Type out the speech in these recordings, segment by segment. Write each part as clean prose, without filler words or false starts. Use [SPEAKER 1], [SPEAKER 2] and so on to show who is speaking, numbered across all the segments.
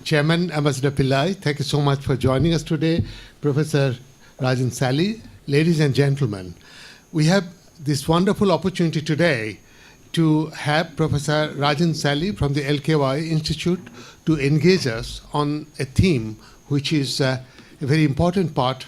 [SPEAKER 1] Chairman Ambassador Pillai, thank you so much for joining us today. Professor Razeen Sally, ladies and gentlemen, we have this wonderful opportunity today to have Professor Razeen Sally from the LKY Institute to engage us on a theme which is a very important part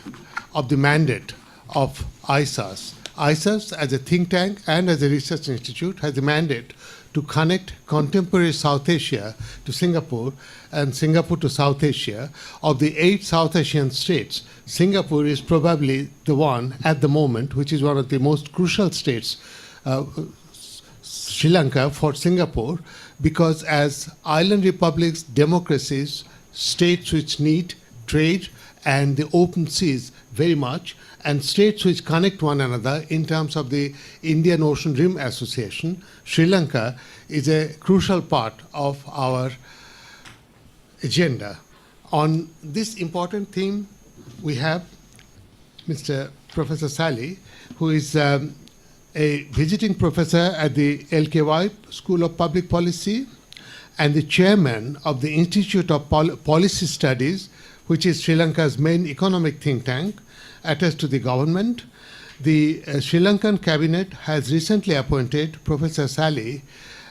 [SPEAKER 1] of the mandate of ISAS. ISAS, as a think tank and as a research institute, has a mandate to connect contemporary South Asia to Singapore and Singapore to South Asia. Of the 8 South Asian states, Singapore is probably the one at the moment which is one of the most crucial states, Sri Lanka for Singapore, because as island republics, democracies, states which need trade and the open seas very much, and states which connect one another in terms of the Indian Ocean Rim Association, Sri Lanka is a crucial part of our agenda. On this important theme, we have Mr. Professor Sally, who is a visiting professor at the LKY School of Public Policy and the chairman of the Institute of Policy Studies, which is Sri Lanka's main economic think tank, attached to the government. The Sri Lankan cabinet has recently appointed Professor Sally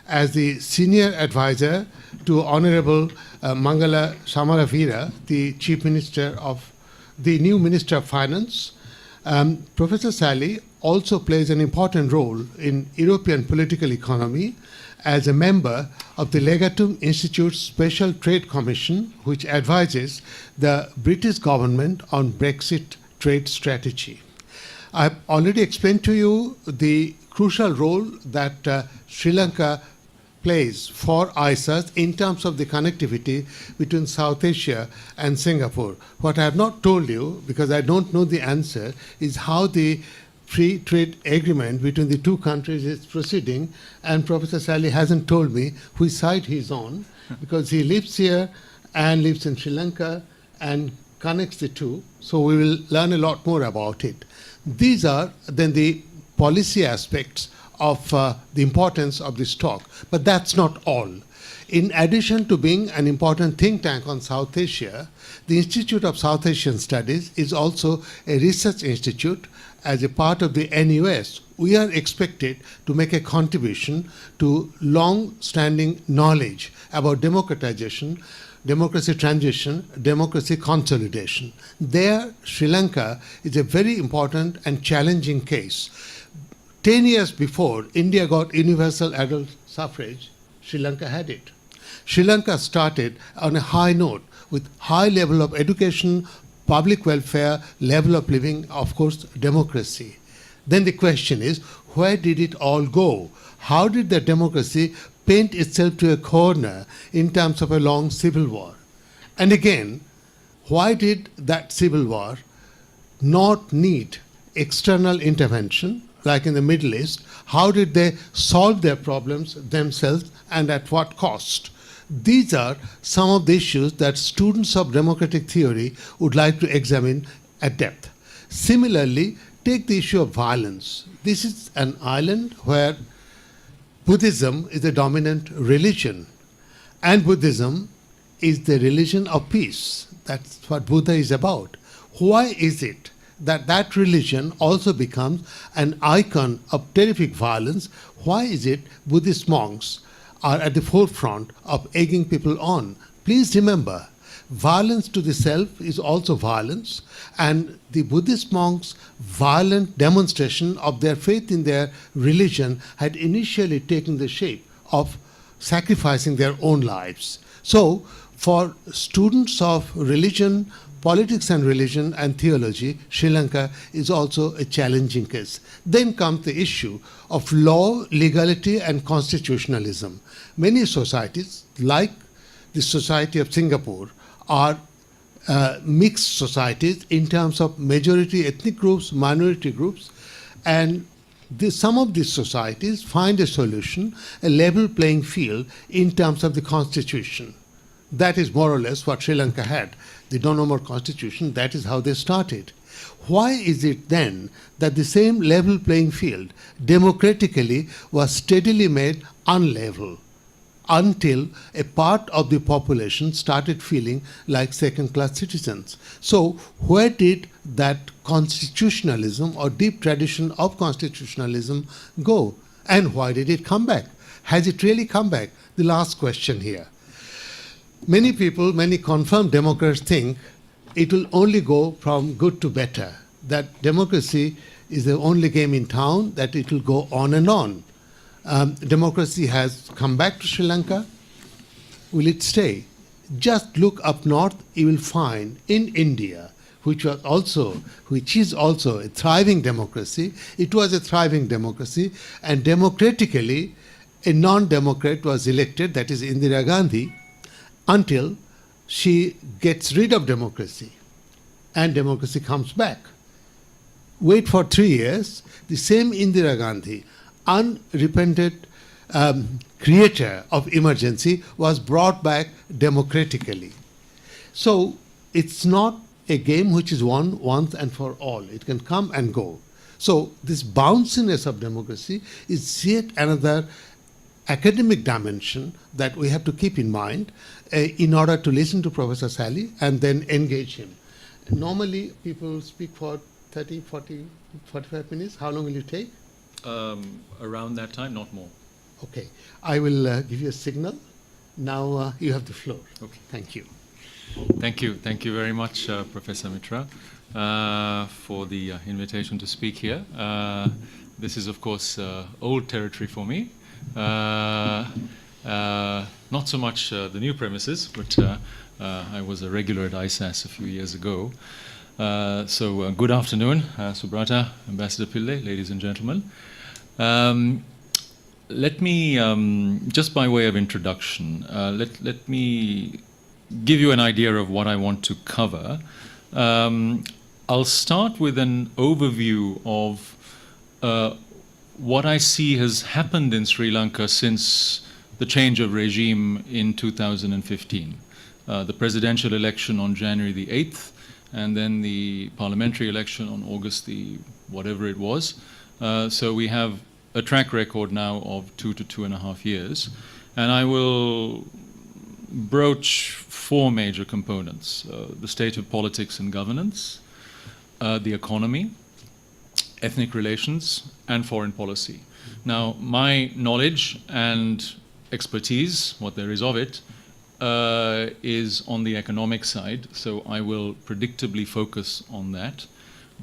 [SPEAKER 1] as the senior advisor to Honorable Mangala Samaravira, the Chief Minister of the new Minister of Finance. Professor Sally also plays an important role in European political economy as a member of the Legatum Institute's Special Trade Commission, which advises the British government on Brexit trade strategy. I've already explained to you the crucial role that Sri Lanka plays for ISAS in terms of the connectivity between South Asia and Singapore. What I have not told you, because I don't know the answer, is how the free trade agreement between the two countries is proceeding, and Professor Sally hasn't told me which side he's on, because he lives here and lives in Sri Lanka and connects the two, so we will learn a lot more about it. These are then the policy aspects of the importance of this talk, but that's not all. In addition to being an important think tank on South Asia, the Institute of South Asian Studies is also a research institute. As a part of the NUS, we are expected to make a contribution to long-standing knowledge about democratization, democracy transition, democracy consolidation. There, Sri Lanka is a very important and challenging case. 10 years before India got universal adult suffrage, Sri Lanka had it. Sri Lanka started on a high note with high level of education, public welfare, level of living, of course, democracy. Then the question is, where did it all go? How did the democracy paint itself to a corner in terms of a long civil war? And again, why did that civil war not need external intervention, like in the Middle East? How did they solve their problems themselves and at what cost? These are some of the issues that students of democratic theory would like to examine at depth. Similarly, take the issue of violence. This is an island where Buddhism is the dominant religion, and Buddhism is the religion of peace. That's what Buddha is about. Why is it that that religion also becomes an icon of terrific violence? Why is it Buddhist monks are at the forefront of egging people on? Please remember, violence to the self is also violence, and the Buddhist monks' violent demonstration of their faith in their religion had initially taken the shape of sacrificing their own lives. So, for students of religion, politics and religion and theology, Sri Lanka is also a challenging case. Then comes the issue of law, legality and constitutionalism. Many societies, like the Society of Singapore, are mixed societies in terms of majority ethnic groups, minority groups, and some of these societies find a solution, a level playing field in terms of the constitution. That is more or less what Sri Lanka had. They don't know more constitution, that is how they started. Why is it then that the same level playing field democratically was steadily made unlevel? until a part of the population started feeling like second-class citizens. So where did that constitutionalism or deep tradition of constitutionalism go? And why did it come back? Has it really come back? The last question here. Many people, many confirmed Democrats think it will only go from good to better, that democracy is the only game in town, that it will go on and on. Democracy has come back to Sri Lanka. Will it stay? Just look up north, you will find in India, which is also a thriving democracy. It was a thriving democracy, and democratically, a non-democrat was elected, that is Indira Gandhi, until she gets rid of democracy, and democracy comes back. Wait for 3 years, the same Indira Gandhi, unrepentant creator of emergency, was brought back democratically. So it's not a game which is won once and for all. It can come and go. So this bounciness of democracy is yet another academic dimension that we have to keep in mind in order to listen to Professor Sally and then engage him. Normally, people speak for 30, 40, 45 minutes. How long will you take?
[SPEAKER 2] Around that time, not more.
[SPEAKER 1] Okay. I will give you a signal. Now you have the floor.
[SPEAKER 2] Okay.
[SPEAKER 1] Thank you.
[SPEAKER 2] Thank you. Thank you very much, Professor Mitra, for the invitation to speak here. This is, of course, old territory for me. Not so much the new premises, but I was a regular at ISAS a few years ago. So good afternoon, Subrata, Ambassador Pillai, ladies and gentlemen. Let me, just by way of introduction, let me give you an idea of what I want to cover. I'll start with an overview of what I see has happened in Sri Lanka since the change of regime in 2015. The presidential election on January the 8th, and then the parliamentary election on August the whatever it was. So we have a track record now of 2 to 2.5 years. And I will broach 4 major components: the state of politics and governance, the economy, ethnic relations, and foreign policy. Now, my knowledge and expertise, what there is of it, is on the economic side, so I will predictably focus on that.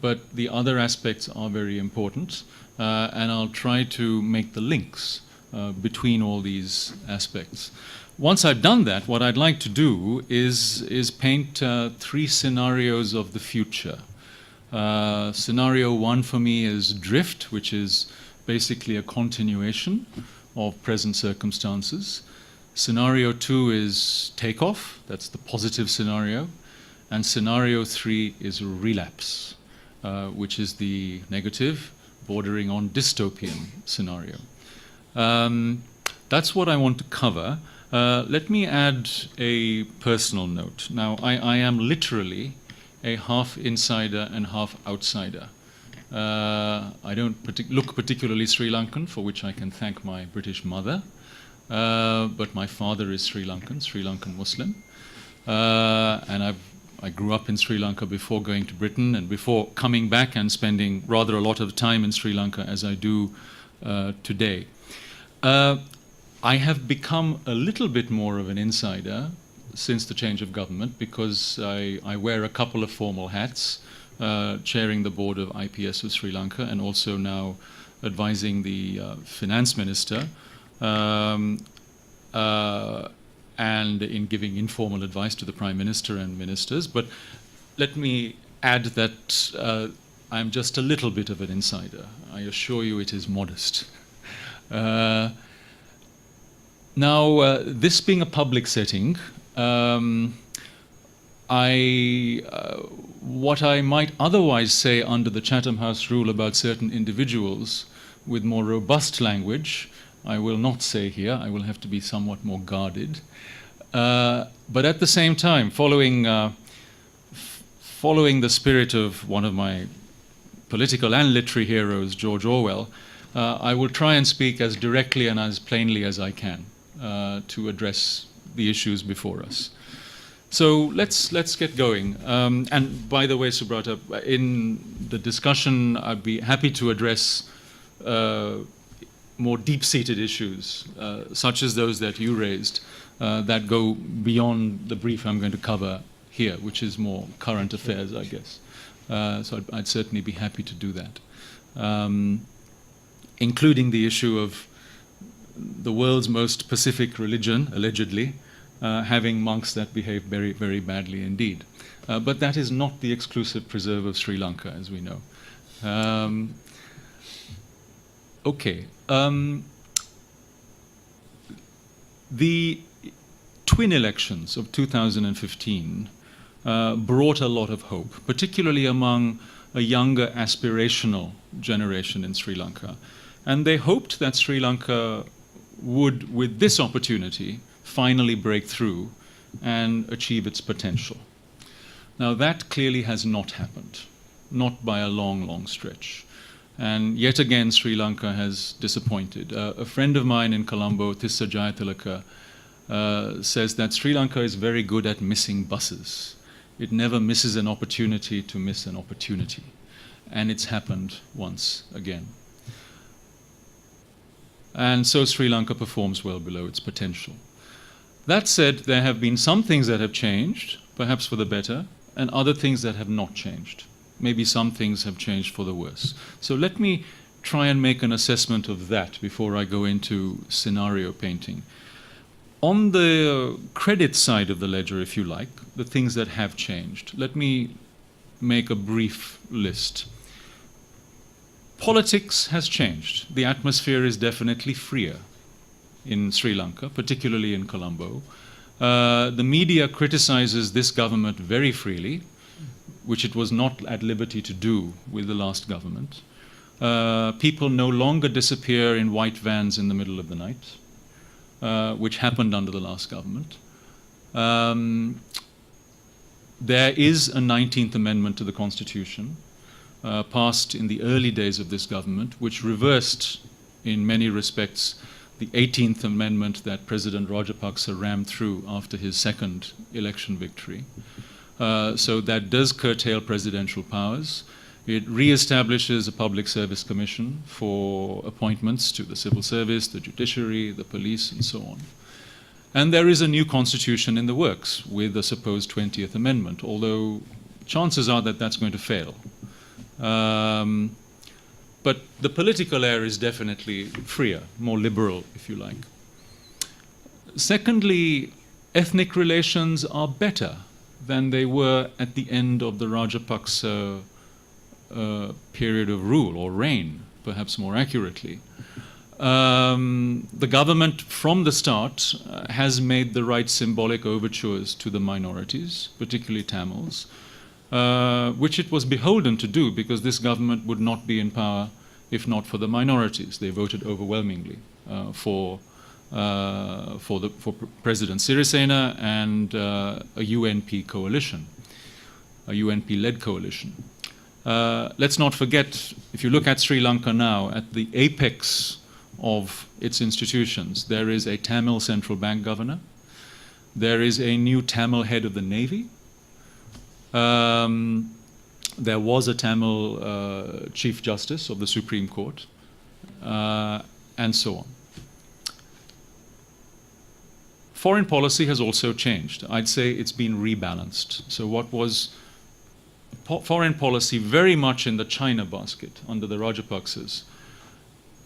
[SPEAKER 2] But the other aspects are very important, and I'll try to make the links between all these aspects. Once I've done that, what I'd like to do is paint 3 scenarios of the future. Scenario 1 for me is drift, which is basically a continuation of present circumstances. Scenario 2 is takeoff, that's the positive scenario. And scenario 3 is relapse, which is the negative, bordering on dystopian scenario. That's what I want to cover. Let me add a personal note. Now, I am literally a half insider and half outsider. I don't look particularly Sri Lankan, for which I can thank my British mother. But my father is Sri Lankan Muslim. And I grew up in Sri Lanka before going to Britain and before coming back and spending rather a lot of time in Sri Lanka as I do today. I have become a little bit more of an insider since the change of government because I wear a couple of formal hats, chairing the board of IPS of Sri Lanka and also now advising the finance minister and in giving informal advice to the Prime Minister and ministers. But let me add that I'm just a little bit of an insider. I assure you it is modest. Now, this being a public setting, what I might otherwise say under the Chatham House rule about certain individuals with more robust language, I will not say here. I will have to be somewhat more guarded. But at the same time, following the spirit of one of my political and literary heroes, George Orwell, I will try and speak as directly and as plainly as I can. to address the issues before us. So let's get going. And by the way, Subrata, in the discussion, I'd be happy to address more deep-seated issues, such as those that you raised, that go beyond the brief I'm going to cover here, which is more current affairs, I guess. So I'd certainly be happy to do that, including the issue of the world's most Pacific religion, allegedly, having monks that behave very, very badly indeed. But that is not the exclusive preserve of Sri Lanka, as we know. Okay. The twin elections of 2015 brought a lot of hope, particularly among a younger aspirational generation in Sri Lanka. And they hoped that Sri Lanka would, with this opportunity, finally break through and achieve its potential. Now that clearly has not happened, not by a long, long stretch. And yet again, Sri Lanka has disappointed. A friend of mine in Colombo, Tissa Jayatilaka, says that Sri Lanka is very good at missing buses. It never misses an opportunity to miss an opportunity. And it's happened once again. And so Sri Lanka performs well below its potential. That said, there have been some things that have changed, perhaps for the better, and other things that have not changed. Maybe some things have changed for the worse. So let me try and make an assessment of that before I go into scenario painting. On the credit side of the ledger, if you like, the things that have changed, let me make a brief list. Politics has changed. The atmosphere is definitely freer in Sri Lanka, particularly in Colombo. The media criticizes this government very freely, which it was not at liberty to do with the last government. People no longer disappear in white vans in the middle of the night, which happened under the last government. There is a 19th Amendment to the Constitution, passed in the early days of this government, which reversed, in many respects, the 18th Amendment that President Rajapaksa rammed through after his second election victory. So that does curtail presidential powers. It reestablishes a public service commission for appointments to the civil service, the judiciary, the police, and so on. And there is a new constitution in the works with a supposed 20th Amendment, although chances are that that's going to fail. But the political air is definitely freer, more liberal, if you like. Secondly, ethnic relations are better than they were at the end of the Rajapaksa period of rule, or reign, perhaps more accurately. The government, from the start, has made the right symbolic overtures to the minorities, particularly Tamils, which it was beholden to do because this government would not be in power if not for the minorities. They voted overwhelmingly for President Sirisena and a UNP coalition, a UNP-led coalition. Let's not forget, if you look at Sri Lanka now, at the apex of its institutions, there is a Tamil central bank governor, there is a new Tamil head of the Navy, there was a Tamil Chief Justice of the Supreme Court, and so on. Foreign policy has also changed. I'd say it's been rebalanced. So what was foreign policy very much in the China basket under the Rajapaksas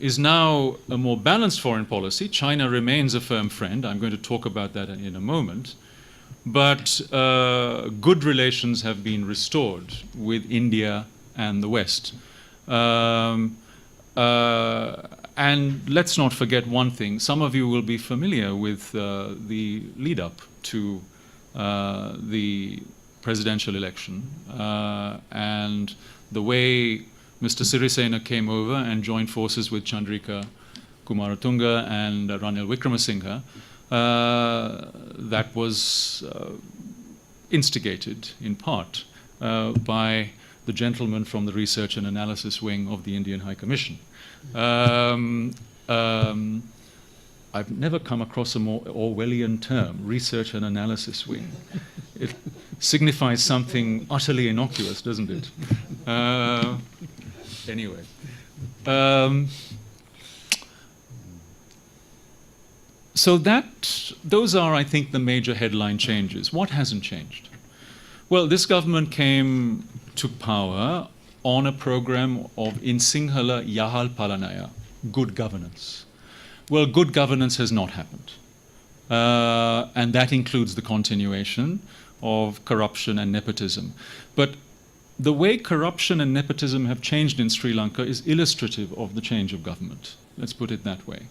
[SPEAKER 2] is now a more balanced foreign policy. China remains a firm friend. I'm going to talk about that in a moment. But good relations have been restored with India and the West. And let's not forget one thing. Some of you will be familiar with the lead-up to the presidential election and the way Mr. Sirisena came over and joined forces with Chandrika Kumaratunga and Ranil Wickremesinghe. That was instigated in part by the gentleman from the Research and Analysis Wing of the Indian High Commission. I've never come across a more Orwellian term, research and analysis wing. It signifies something utterly innocuous, doesn't it? Anyway. So those are, I think, the major headline changes. What hasn't changed? Well, this government came to power on a program of in Sinhala Yahal Palanaya, good governance. Well, good governance has not happened. And that includes the continuation of corruption and nepotism. But the way corruption and nepotism have changed in Sri Lanka is illustrative of the change of government. Let's put it that way.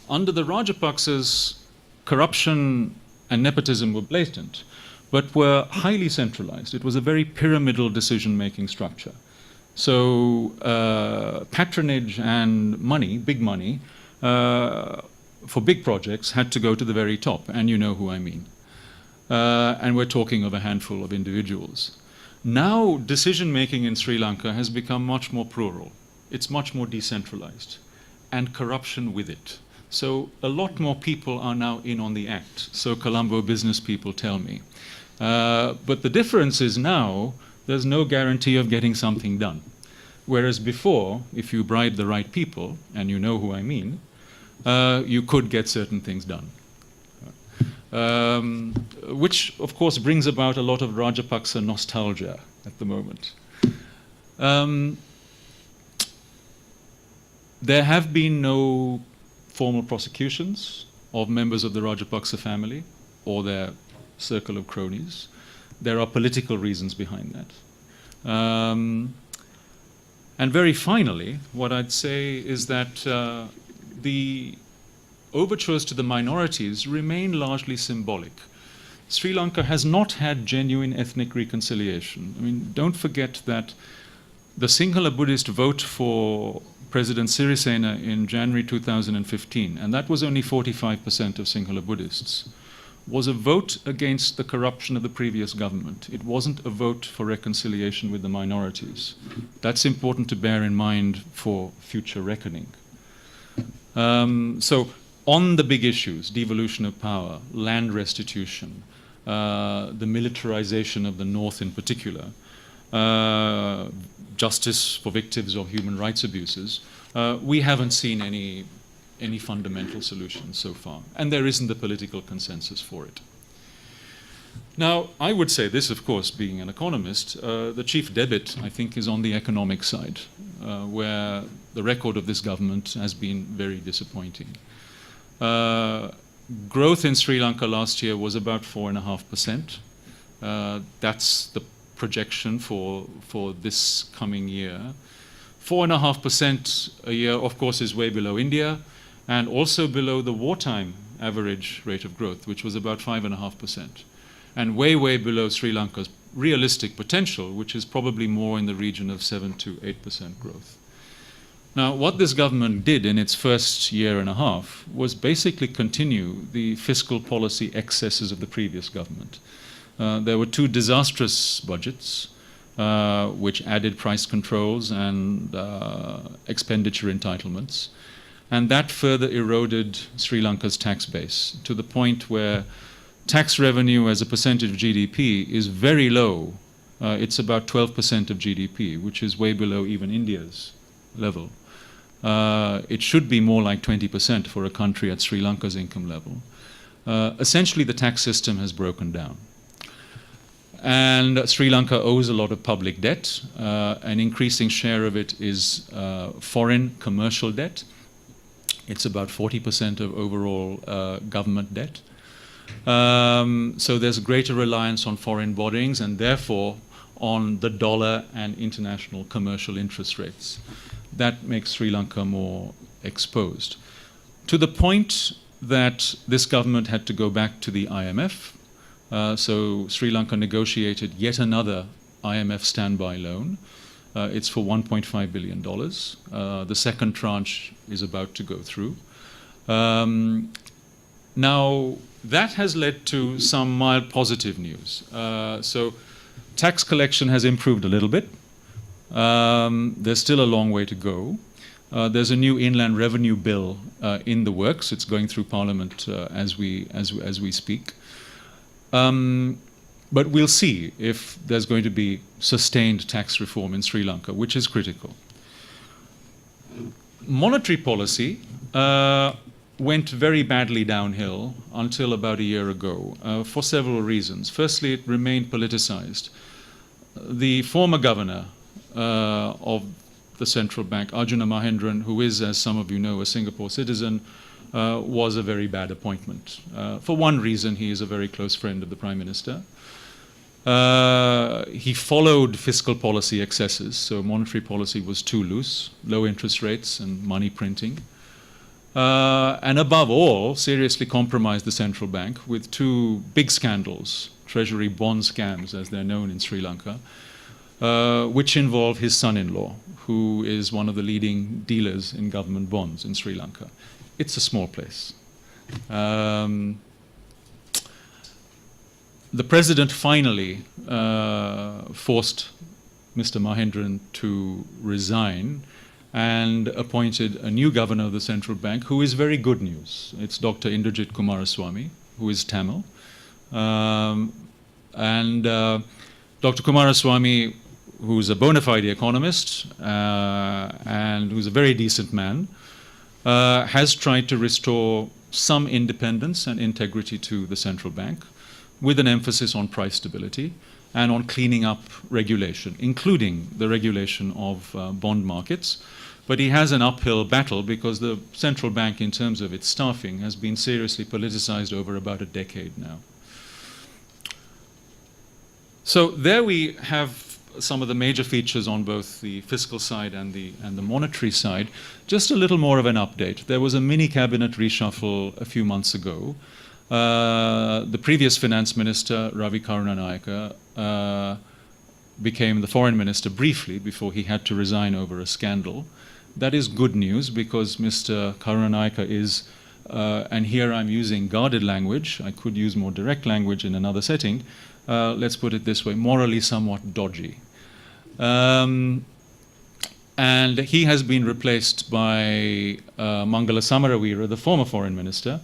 [SPEAKER 2] Under the Rajapaksas, corruption and nepotism were blatant, but were highly centralized. It was a very pyramidal decision-making structure. So patronage and money, big money, for big projects had to go to the very top, and you know who I mean. And we're talking of a handful of individuals. Now, decision-making in Sri Lanka has become much more plural. It's much more decentralized, and corruption with it. So a lot more people are now in on the act, so Colombo business people tell me. But the difference is now there's no guarantee of getting something done. Whereas before, if you bribe the right people, and you know who I mean, you could get certain things done. Which, of course, brings about a lot of Rajapaksa nostalgia at the moment. There have been no formal prosecutions of members of the Rajapaksa family or their circle of cronies. There are political reasons behind that. And very finally, what I'd say is that the overtures to the minorities remain largely symbolic. Sri Lanka has not had genuine ethnic reconciliation. I mean, don't forget that the Sinhala Buddhist vote for President Sirisena in January 2015, and that was only 45% of Sinhala Buddhists, was a vote against the corruption of the previous government. It wasn't a vote for reconciliation with the minorities. That's important to bear in mind for future reckoning. So on the big issues, devolution of power, land restitution, the militarization of the North in particular, justice for victims of human rights abuses, we haven't seen any fundamental solutions so far, and there isn't the political consensus for it. Now, I would say this, of course, being an economist, the chief debit, I think, is on the economic side, where the record of this government has been very disappointing. Growth in Sri Lanka last year was about 4.5%. That's the projection for this coming year. 4.5% a year, of course, is way below India, and also below the wartime average rate of growth, which was about 5.5%, and way, way below Sri Lanka's realistic potential, which is probably more in the region of 7 to 8% growth. Now, what this government did in its first year and a half was basically continue the fiscal policy excesses of the previous government. There were two disastrous budgets, which added price controls and expenditure entitlements. And that further eroded Sri Lanka's tax base to the point where tax revenue as a percentage of GDP is very low. It's about 12% of GDP, which is way below even India's level. It should be more like 20% for a country at Sri Lanka's income level. Essentially, the tax system has broken down. And Sri Lanka owes a lot of public debt. An increasing share of it is foreign commercial debt. It's about 40% of overall government debt. So there's greater reliance on foreign borrowings and therefore on the dollar and international commercial interest rates. That makes Sri Lanka more exposed. To the point that this government had to go back to the IMF. So Sri Lanka negotiated yet another IMF standby loan. It's for $1.5 billion. The second tranche is about to go through. Now, that has led to some mild positive news. So tax collection has improved a little bit. There's still a long way to go. There's a new inland revenue bill in the works. It's going through Parliament as we speak. But we'll see if there's going to be sustained tax reform in Sri Lanka, which is critical. Monetary policy went very badly downhill until about a year ago for several reasons. Firstly, it remained politicized. The former governor of the central bank, Arjuna Mahendran, who is, as some of you know, a Singapore citizen, was a very bad appointment. For one reason, he is a very close friend of the Prime Minister. He followed fiscal policy excesses, so monetary policy was too loose, low interest rates and money printing. And above all, seriously compromised the central bank with two big scandals, treasury bond scams as they're known in Sri Lanka, which involve his son-in-law, who is one of the leading dealers in government bonds in Sri Lanka. It's a small place. The president finally forced Mr. Mahendran to resign and appointed a new governor of the central bank, who is very good news. It's Dr. Indrajit Kumaraswamy, who is Tamil. Dr. Kumaraswamy, who's a bona fide economist and who's a very decent man, has tried to restore some independence and integrity to the central bank, with an emphasis on price stability and on cleaning up regulation, including the regulation of bond markets. But he has an uphill battle because the central bank, in terms of its staffing, has been seriously politicized over about a decade now. So there we have some of the major features on both the fiscal side and the monetary side. Just a little more of an update. There was a mini cabinet reshuffle a few months ago. The previous finance minister, Ravi Karunanayake, became the foreign minister briefly before he had to resign over a scandal. That is good news because Mr. Karunanayake is, and here I'm using guarded language, I could use more direct language in another setting, let's put it this way, morally somewhat dodgy. And he has been replaced by Mangala Samarawira, the former foreign minister,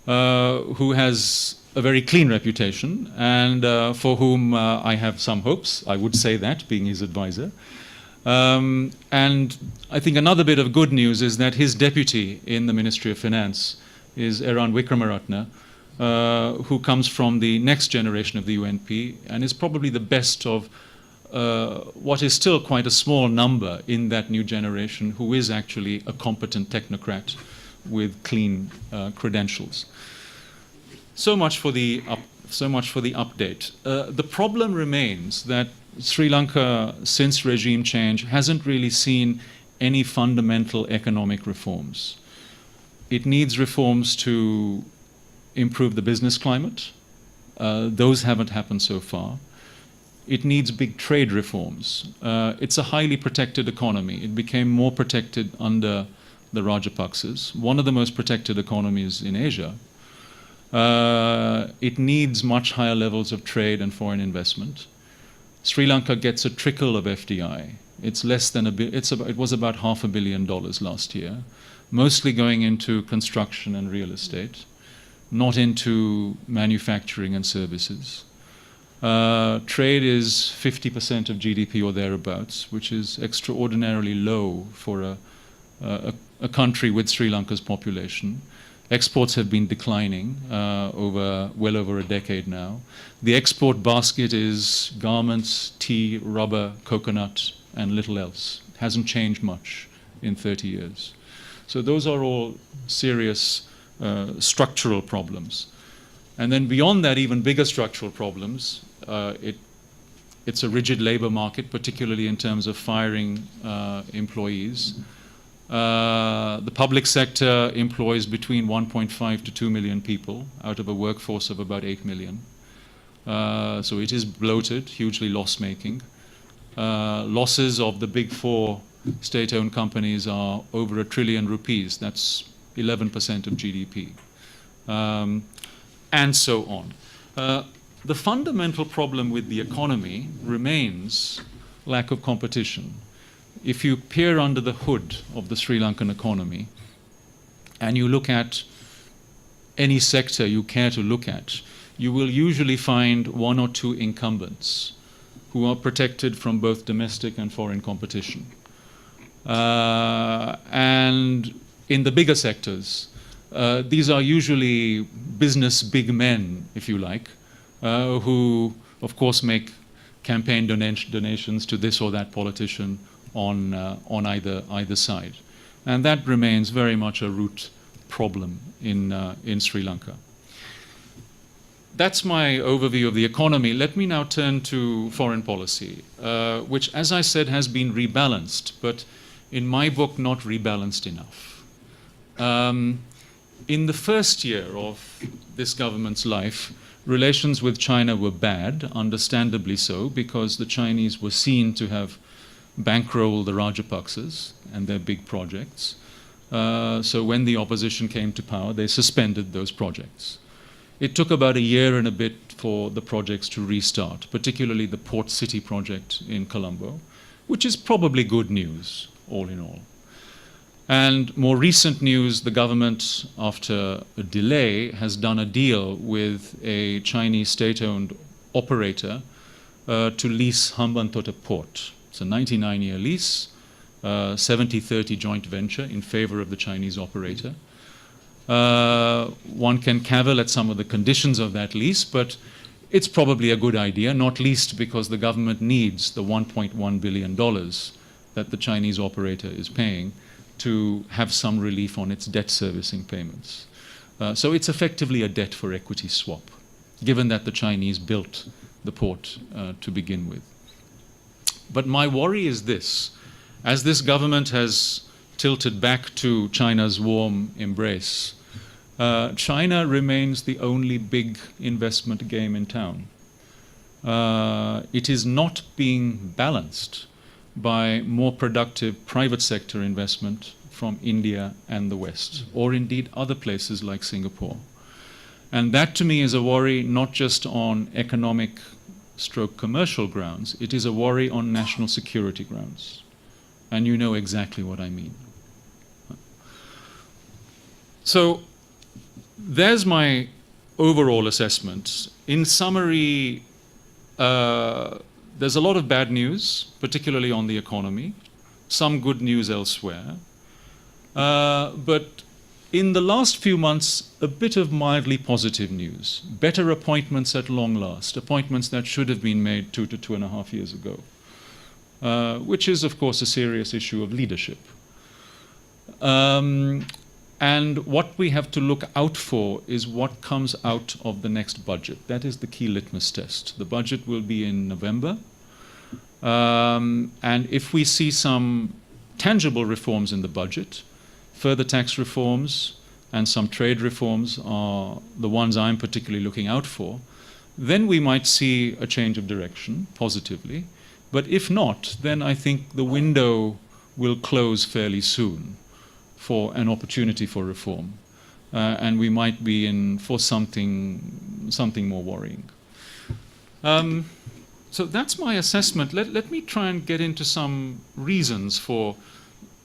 [SPEAKER 2] who has a very clean reputation and for whom I have some hopes, I would say that, being his advisor. And I think another bit of good news is that his deputy in the Ministry of Finance is Eran Wickramaratne, who comes from the next generation of the UNP and is probably the best of what is still quite a small number in that new generation who is actually a competent technocrat with clean credentials. So much for the update. The problem remains that Sri Lanka, since regime change, hasn't really seen any fundamental economic reforms. It needs reforms to improve the business climate. Those haven't happened so far. It needs big trade reforms. It's a highly protected economy. It became more protected under the Rajapaksas, one of the most protected economies in Asia. It needs much higher levels of trade and foreign investment. Sri Lanka gets a trickle of FDI. It's less than it was about $500 million last year, mostly going into construction and real estate, not into manufacturing and services. Trade is 50% of GDP or thereabouts, which is extraordinarily low for a country with Sri Lanka's population. Exports have been declining well over a decade now. The export basket is garments, tea, rubber, coconut, and little else. It hasn't changed much in 30 years. So those are all serious structural problems. And then beyond that, even bigger structural problems, it's a rigid labor market, particularly in terms of firing employees. The public sector employs between 1.5 to 2 million people out of a workforce of about 8 million. So it is bloated, hugely loss-making. Losses of the big four state-owned companies are over ₹1 trillion. That's 11% of GDP. And so on. The fundamental problem with the economy remains lack of competition. if you peer under the hood of the Sri Lankan economy and you look at any sector you care to look at, you will usually find one or two incumbents who are protected from both domestic and foreign competition. And in the bigger sectors, these are usually business big men, if you like, who, of course, make campaign donations to this or that politician on either side. And that remains very much a root problem in Sri Lanka. That's my overview of the economy. Let me now turn to foreign policy, which, as I said, has been rebalanced, but in my book, not rebalanced enough. In the first year of this government's life, relations with China were bad, understandably so, because the Chinese were seen to have bankrolled the Rajapaksas and their big projects. So when the opposition came to power, they suspended those projects. It took about a year and a bit for the projects to restart, particularly the Port City project in Colombo, which is probably good news, all in all. And more recent news, the government, after a delay, has done a deal with a Chinese state-owned operator to lease Hambantota Port. It's a 99-year lease, 70-30 joint venture in favor of the Chinese operator. One can cavil at some of the conditions of that lease, but it's probably a good idea, not least because the government needs the $1.1 billion that the Chinese operator is paying to have some relief on its debt servicing payments. So it's effectively a debt for equity swap, given that the Chinese built the port to begin with. But my worry is this: as this government has tilted back to China's warm embrace, China remains the only big investment game in town. It is not being balanced by more productive private sector investment from India and the West, or indeed other places like Singapore. And that to me is a worry not just on economic stroke commercial grounds, it is a worry on national security grounds. And you know exactly what I mean. So there's my overall assessment. In summary, there's a lot of bad news, particularly on the economy, some good news elsewhere. But in the last few months, a bit of mildly positive news. Better appointments at long last, appointments that should have been made 2 to 2.5 years ago, which is, of course, a serious issue of leadership. And what we have to look out for is what comes out of the next budget. That is the key litmus test. The budget will be in November. And if we see some tangible reforms in the budget, further tax reforms and some trade reforms are the ones I'm particularly looking out for, then we might see a change of direction positively. But if not, then I think the window will close fairly soon for an opportunity for reform. And we might be in for something more worrying. So that's my assessment. Let me try and get into some reasons for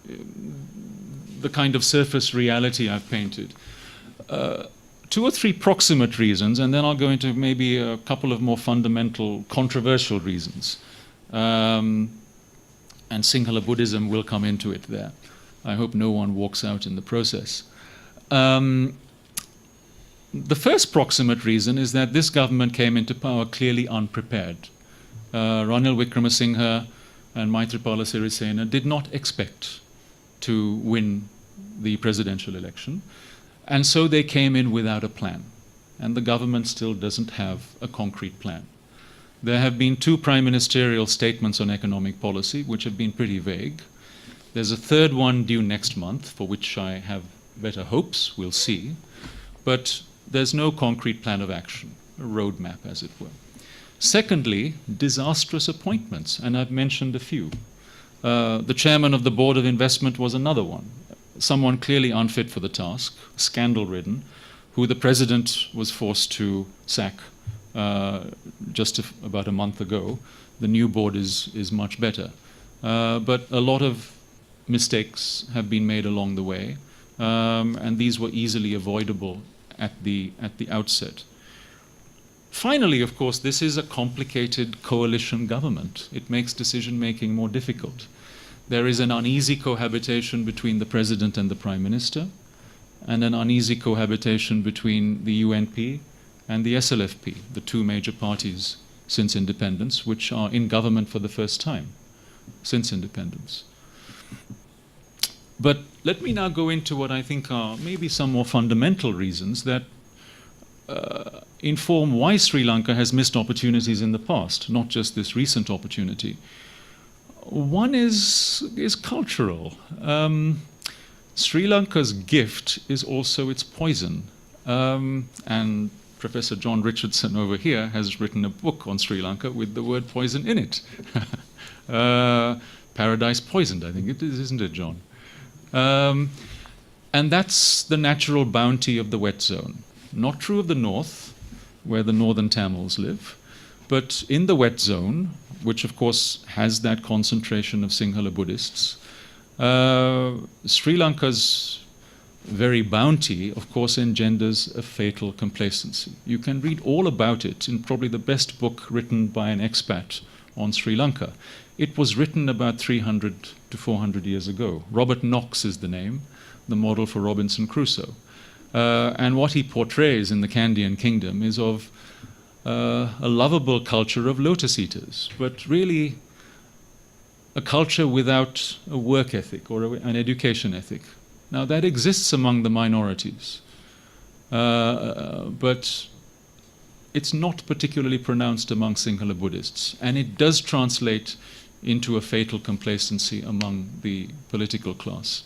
[SPEAKER 2] the kind of surface reality I've painted. 2 or 3 proximate reasons, and then I'll go into maybe a couple of more fundamental, controversial reasons. And Sinhala Buddhism will come into it there. I hope no one walks out in the process. The first proximate reason is that this government came into power clearly unprepared. Ranil Wickremesinghe and Maithripala Sirisena did not expect to win the presidential election, and so they came in without a plan. And the government still doesn't have a concrete plan. There have been 2 prime ministerial statements on economic policy, which have been pretty vague. There's a third one due next month, for which I have better hopes, we'll see. But there's no concrete plan of action, a roadmap, as it were. Secondly, disastrous appointments, and I've mentioned a few. The chairman of the Board of Investment was another one, someone clearly unfit for the task, scandal-ridden, who the president was forced to sack just about a month ago. The new board is much better. but a lot of mistakes have been made along the way, and these were easily avoidable at the outset. Finally, of course, this is a complicated coalition government. It makes decision-making more difficult. There is an uneasy cohabitation between the president and the prime minister, and an uneasy cohabitation between the UNP and the SLFP, the two major parties since independence, which are in government for the first time since independence. But let me now go into what I think are maybe some more fundamental reasons that inform why Sri Lanka has missed opportunities in the past, not just this recent opportunity. One is cultural. Sri Lanka's gift is also its poison. And Professor John Richardson over here has written a book on Sri Lanka with the word poison in it. Paradise poisoned, I think it is, isn't it, John? And that's the natural bounty of the wet zone. Not true of the north, where the northern Tamils live, but in the wet zone, which of course has that concentration of Sinhala Buddhists, Sri Lanka's very bounty, of course, engenders a fatal complacency. You can read all about it in probably the best book written by an expat on Sri Lanka. It was written about 300 to 400 years ago. Robert Knox is the name, the model for Robinson Crusoe. And what he portrays in the Kandyan kingdom is of a lovable culture of lotus eaters, but really a culture without a work ethic or an education ethic. Now that exists among the minorities, but it's not particularly pronounced among Sinhala Buddhists, and it does translate into a fatal complacency among the political class.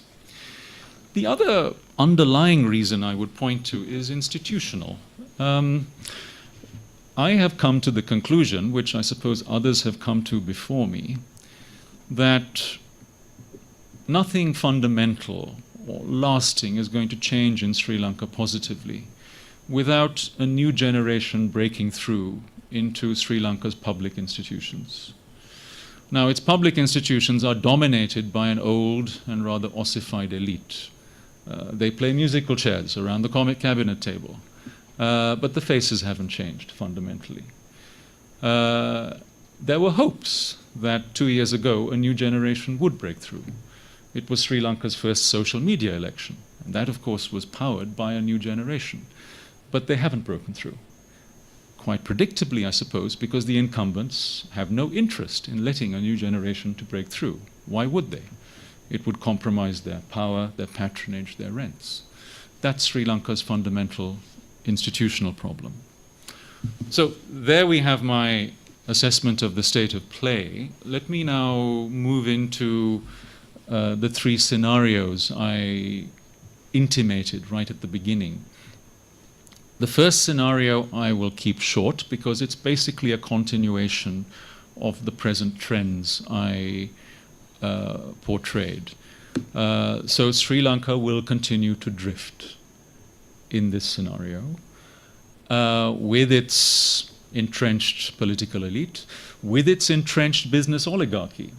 [SPEAKER 2] The other underlying reason I would point to is institutional. I have come to the conclusion, which I suppose others have come to before me, that nothing fundamental or lasting is going to change in Sri Lanka positively without a new generation breaking through into Sri Lanka's public institutions. Now, its public institutions are dominated by an old and rather ossified elite. They play musical chairs around the comic cabinet table, but the faces haven't changed fundamentally. There were hopes that 2 years ago a new generation would break through. It was Sri Lanka's first social media election, and that, of course, was powered by a new generation. But they haven't broken through. Quite predictably, I suppose, because the incumbents have no interest in letting a new generation to break through. Why would they? It would compromise their power, their patronage, their rents. That's Sri Lanka's fundamental institutional problem. So there we have my assessment of the state of play. Let me now move into the three scenarios I intimated right at the beginning. The first scenario I will keep short because it's basically a continuation of the present trends I portrayed. So Sri Lanka will continue to drift in this scenario with its entrenched political elite, with its entrenched business oligarchy,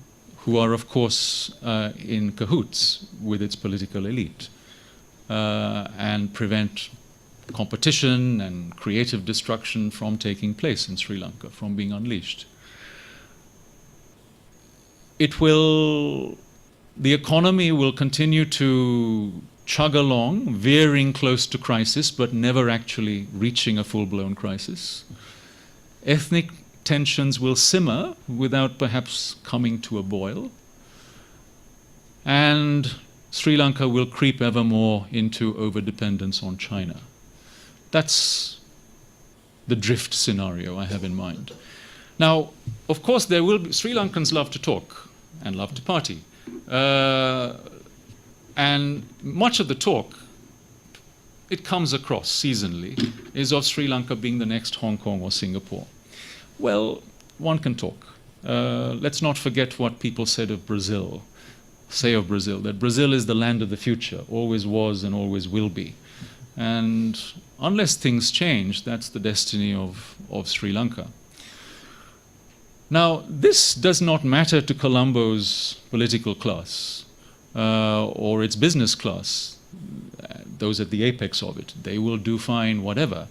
[SPEAKER 2] who are, of course, in cahoots with its political elite and prevent competition and creative destruction from taking place in Sri Lanka, from being unleashed. The economy will continue to chug along, veering close to crisis, but never actually reaching a full-blown crisis. Ethnic tensions will simmer without perhaps coming to a boil. And Sri Lanka will creep ever more into overdependence on China. That's the drift scenario I have in mind. Now, of course, Sri Lankans love to talk and love to party. And much of the talk, it comes across seasonally, is of Sri Lanka being the next Hong Kong or Singapore. Well, one can talk. Let's not forget what people said of Brazil, that Brazil is the land of the future, always was and always will be. And unless things change, that's the destiny of Sri Lanka. Now, this does not matter to Colombo's political class or its business class, those at the apex of it. They will do fine, whatever.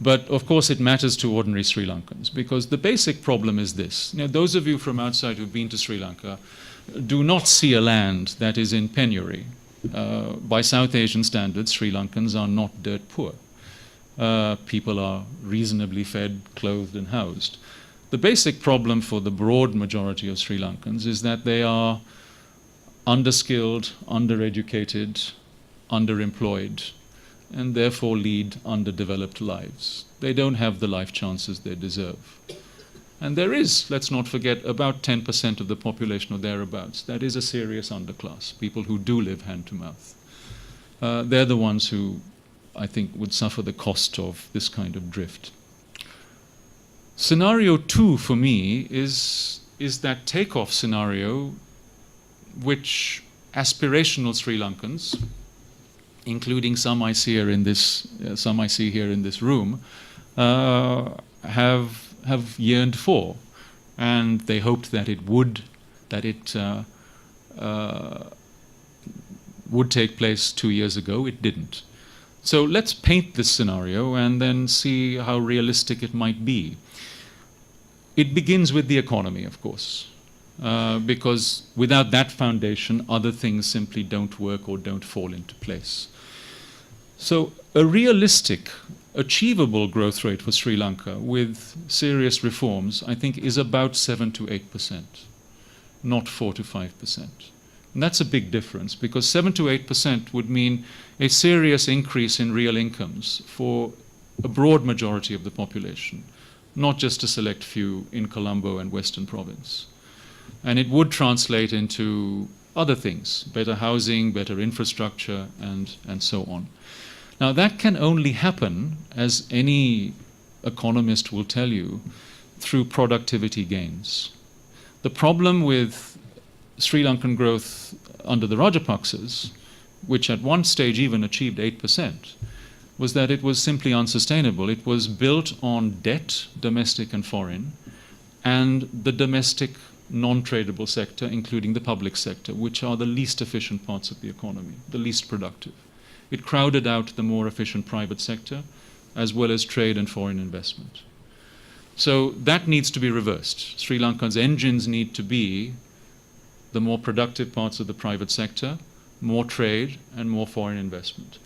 [SPEAKER 2] But of course, it matters to ordinary Sri Lankans, because the basic problem is this. Those of you from outside who've been to Sri Lanka do not see a land that is in penury. By South Asian standards, Sri Lankans are not dirt poor. People are reasonably fed, clothed, and housed. The basic problem for the broad majority of Sri Lankans is that they are underskilled, undereducated, underemployed, and therefore lead underdeveloped lives. They don't have the life chances they deserve. And there is, let's not forget, about 10% of the population or thereabouts. That is a serious underclass, people who do live hand to mouth. They're the ones who, I think, would suffer the cost of this kind of drift. Scenario 2 for me is that takeoff scenario which aspirational Sri Lankans, including some I see here in this room, have yearned for, and they hoped that it would take place 2 years ago. It didn't. So let's paint this scenario and then see how realistic it might be. It begins with the economy, of course, because without that foundation, other things simply don't work or don't fall into place. So a realistic, achievable growth rate for Sri Lanka with serious reforms, I think, is about 7 to 8%, not 4 to 5%. And that's a big difference, because 7 to 8% would mean a serious increase in real incomes for a broad majority of the population, not just a select few in Colombo and Western Province. And it would translate into other things, better housing, better infrastructure, and so on. Now, that can only happen, as any economist will tell you, through productivity gains. The problem with Sri Lankan growth under the Rajapaksas, which at one stage even achieved 8%, was that it was simply unsustainable. It was built on debt, domestic and foreign, and the domestic non-tradable sector, including the public sector, which are the least efficient parts of the economy, the least productive. It crowded out the more efficient private sector, as well as trade and foreign investment. So that needs to be reversed. Sri Lanka's engines need to be the more productive parts of the private sector, more trade, and more foreign investment.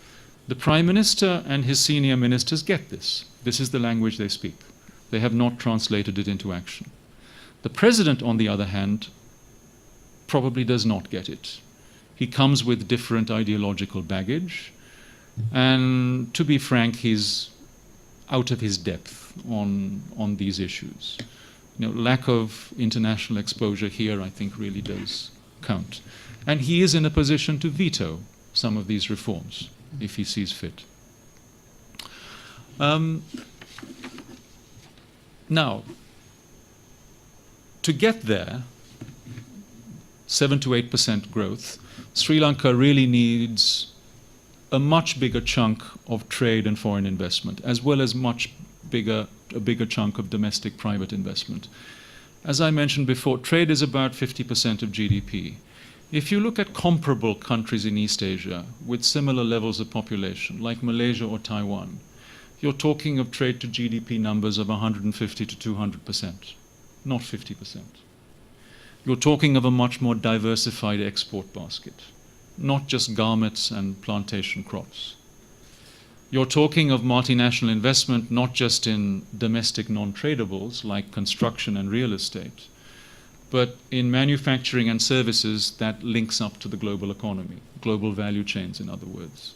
[SPEAKER 2] The Prime Minister and his senior ministers get this. This is the language they speak. They have not translated it into action. The President, on the other hand, probably does not get it. He comes with different ideological baggage, and to be frank, he's out of his depth on these issues. Lack of international exposure here, I think, really does count. And he is in a position to veto some of these reforms if he sees fit. Now, to get there, 7 to 8% growth, Sri Lanka really needs a much bigger chunk of trade and foreign investment, as well as a bigger chunk of domestic private investment. As I mentioned before, trade is about 50% of GDP. If you look at comparable countries in East Asia with similar levels of population, like Malaysia or Taiwan, you're talking of trade to GDP numbers of 150 to 200%, not 50%. You're talking of a much more diversified export basket, not just garments and plantation crops. You're talking of multinational investment not just in domestic non-tradables like construction and real estate, but in manufacturing and services that links up to the global economy, global value chains, in other words,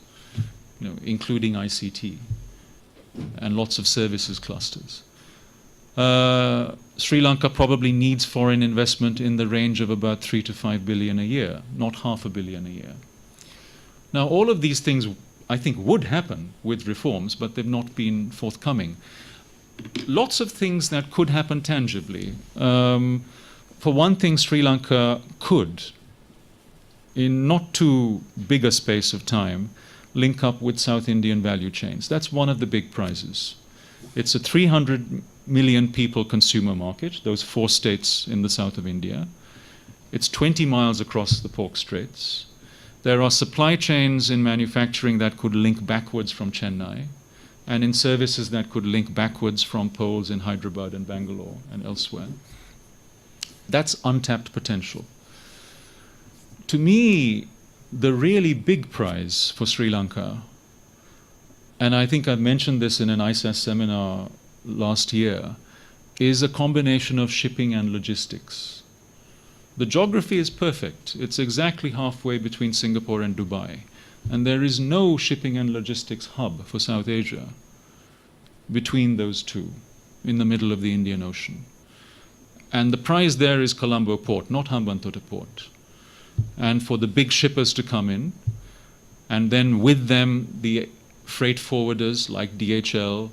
[SPEAKER 2] including ICT and lots of services clusters. Sri Lanka probably needs foreign investment in the range of about 3 to 5 billion a year, not $500 million a year. Now, all of these things, I think, would happen with reforms, but they've not been forthcoming. Lots of things that could happen tangibly. For one thing, Sri Lanka could, in not too big a space of time, link up with South Indian value chains. That's one of the big prizes. It's a 300 million people consumer market, those 4 states in the south of India. It's 20 miles across the Pork Straits. There are supply chains in manufacturing that could link backwards from Chennai, and in services that could link backwards from poles in Hyderabad and Bangalore and elsewhere. That's untapped potential. To me, the really big prize for Sri Lanka, and I think I mentioned this in an ISAS seminar last year, is a combination of shipping and logistics. The geography is perfect. It's exactly halfway between Singapore and Dubai. And there is no shipping and logistics hub for South Asia between those two, in the middle of the Indian Ocean. And the prize there is Colombo Port, not Hambantota Port. And for the big shippers to come in, and then with them the freight forwarders like DHL,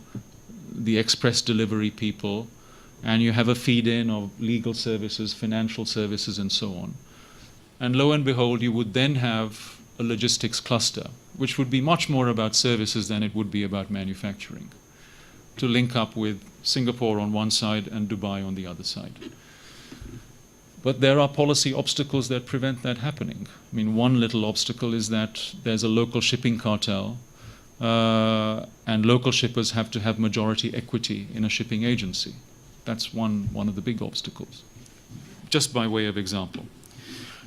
[SPEAKER 2] the express delivery people, and you have a feed-in of legal services, financial services, and so on. And lo and behold, you would then have a logistics cluster, which would be much more about services than it would be about manufacturing, to link up with Singapore on one side and Dubai on the other side. But there are policy obstacles that prevent that happening. I mean, one little obstacle is that there's a local shipping cartel, and local shippers have to have majority equity in a shipping agency. That's one of the big obstacles, just by way of example.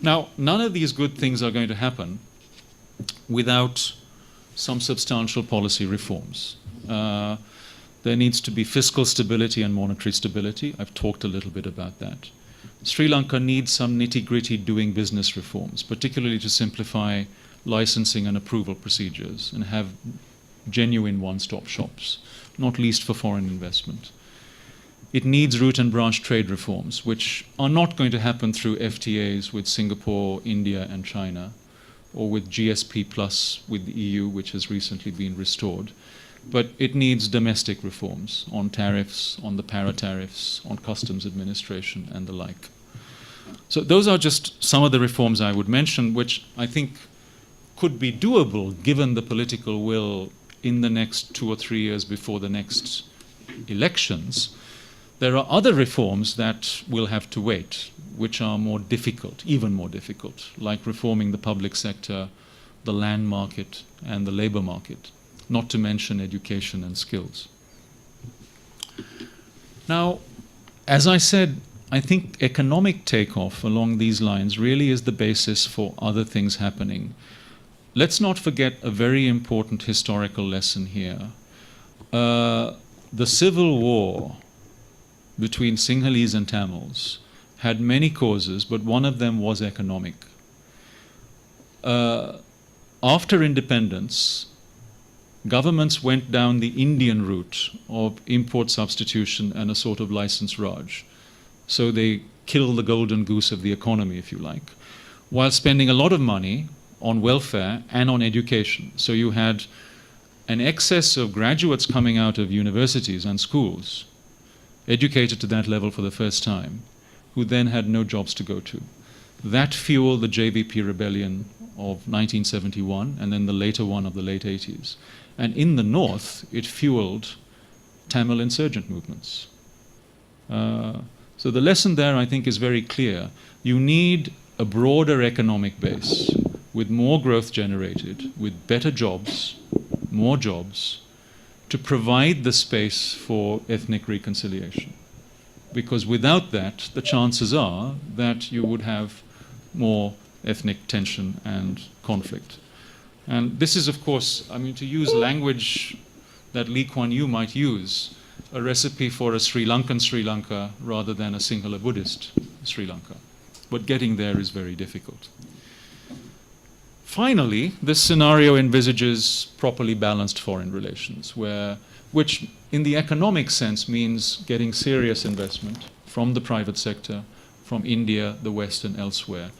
[SPEAKER 2] Now, none of these good things are going to happen without some substantial policy reforms. There needs to be fiscal stability and monetary stability. I've talked a little bit about that. Sri Lanka needs some nitty-gritty doing business reforms, particularly to simplify licensing and approval procedures and have genuine one-stop shops, not least for foreign investment. It needs root and branch trade reforms, which are not going to happen through FTAs with Singapore, India, and China, or with GSP Plus with the EU, which has recently been restored. But it needs domestic reforms on tariffs, on the para-tariffs, on customs administration, and the like. So those are just some of the reforms I would mention, which I think could be doable given the political will in the next 2 or 3 years before the next elections. There are other reforms that will have to wait, which are more difficult, even more difficult, like reforming the public sector, the land market, and the labor market, not to mention education and skills. Now, as I said, I think economic takeoff along these lines really is the basis for other things happening. Let's not forget a very important historical lesson here. The civil war between Sinhalese and Tamils had many causes, but one of them was economic. After independence, governments went down the Indian route of import substitution and a sort of license Raj. So they killed the golden goose of the economy, if you like, while spending a lot of money on welfare and on education. So you had an excess of graduates coming out of universities and schools, educated to that level for the first time, who then had no jobs to go to. That fueled the JVP rebellion of 1971 and then the later one of the late 80s. And in the north, it fueled Tamil insurgent movements. So the lesson there, I think, is very clear. You need a broader economic base with more growth generated, with better jobs, more jobs, to provide the space for ethnic reconciliation. Because without that, the chances are that you would have more ethnic tension and conflict. And this is, of course, I mean, to use language that Lee Kuan Yew might use, a recipe for a Sri Lankan Sri Lanka rather than a Sinhala Buddhist Sri Lanka. But getting there is very difficult. Finally, this scenario envisages properly balanced foreign relations, which in the economic sense means getting serious investment from the private sector, from India, the West, and elsewhere,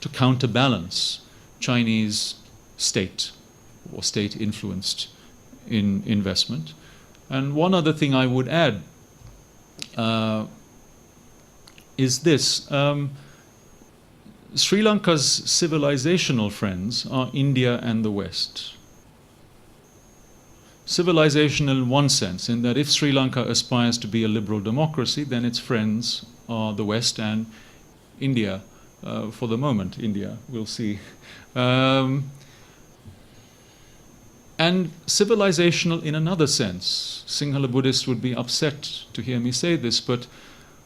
[SPEAKER 2] to counterbalance Chinese state or state-influenced investment. And one other thing I would add is this. Sri Lanka's civilizational friends are India and the West. civilizational in one sense, in that if Sri Lanka aspires to be a liberal democracy, then its friends are the West and India, for the moment. India, we'll see. And civilizational in another sense. Sinhala Buddhists would be upset to hear me say this, but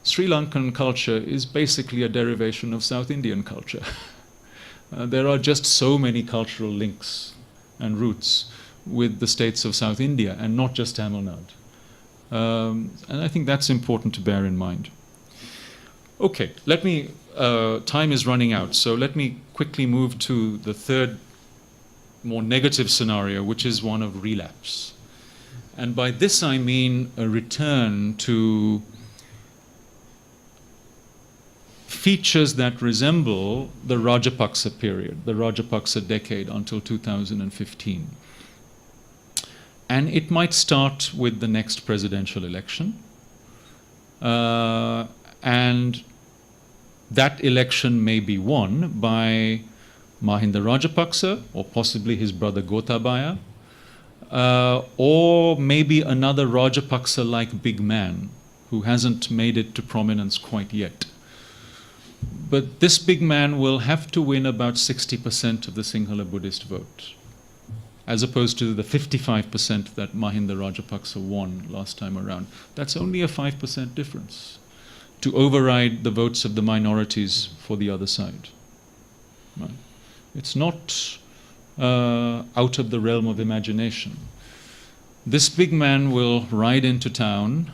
[SPEAKER 2] Sri Lankan culture is basically a derivation of South Indian culture. There are just so many cultural links and roots with the states of South India, and not just Tamil Nadu. And I think that's important to bear in mind. Okay, time is running out, so let me quickly move to the third, more negative scenario, which is one of relapse. And by this I mean a return to features that resemble the Rajapaksa period, the Rajapaksa decade until 2015. And it might start with the next presidential election. And that election may be won by Mahinda Rajapaksa, or possibly his brother Gotabaya, or maybe another Rajapaksa-like big man who hasn't made it to prominence quite yet. But this big man will have to win about 60% of the Sinhala Buddhist vote, as opposed to the 55% that Mahinda Rajapaksa won last time around. That's only a 5% difference to override the votes of the minorities for the other side. Right? It's not out of the realm of imagination. This big man will ride into town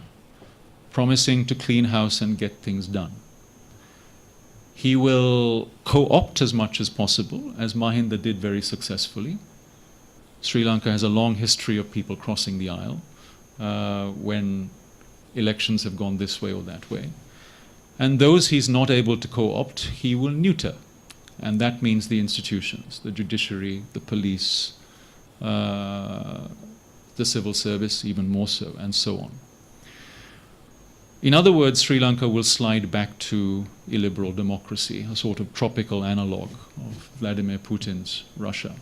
[SPEAKER 2] promising to clean house and get things done. He will co-opt as much as possible, as Mahinda did very successfully. Sri Lanka has a long history of people crossing the aisle when elections have gone this way or that way. And those he's not able to co-opt, he will neuter. And that means the institutions, the judiciary, the police, the civil service, even more so, and so on. In other words, Sri Lanka will slide back to illiberal democracy, a sort of tropical analog of Vladimir Putin's Russia.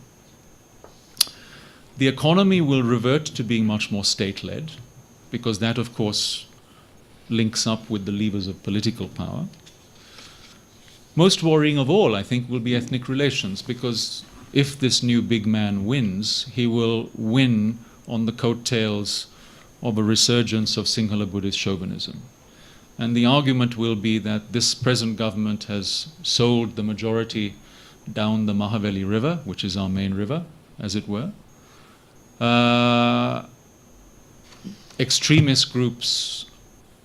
[SPEAKER 2] The economy will revert to being much more state-led, because that, of course, links up with the levers of political power. Most worrying of all, I think, will be ethnic relations, because if this new big man wins, he will win on the coattails of a resurgence of Sinhala Buddhist chauvinism. And the argument will be that this present government has sold the majority down the Mahaveli River, which is our main river, as it were. Extremist groups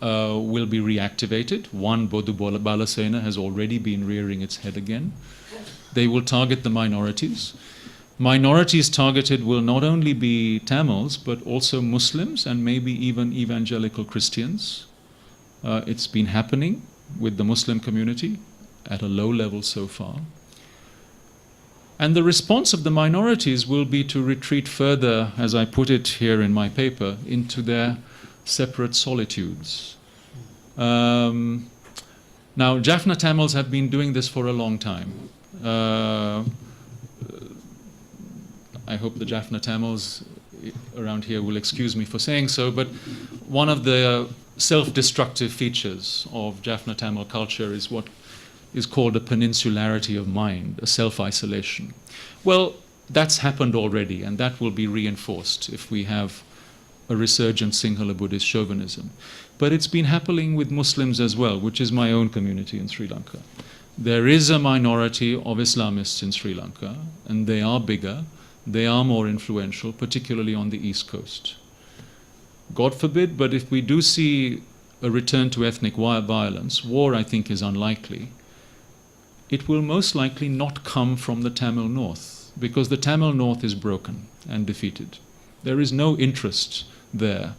[SPEAKER 2] will be reactivated. One, Bodhu Balasena, has already been rearing its head again. They will target the minorities. Minorities targeted will not only be Tamils, but also Muslims and maybe even evangelical Christians. It's been happening with the Muslim community at a low level so far. And the response of the minorities will be to retreat further, as I put it here in my paper, into their separate solitudes. Now, Jaffna Tamils have been doing this for a long time. I hope the Jaffna Tamils around here will excuse me for saying so, but one of the self-destructive features of Jaffna Tamil culture is what is called a peninsularity of mind, a self-isolation. Well, that's happened already, and that will be reinforced if we have a resurgent Sinhala Buddhist chauvinism. But it's been happening with Muslims as well, which is my own community in Sri Lanka. There is a minority of Islamists in Sri Lanka, and they are bigger, they are more influential, particularly on the East Coast. God forbid, but if we do see a return to ethnic violence, war I think is unlikely, it will most likely not come from the Tamil North, because the Tamil North is broken and defeated. There is no interest there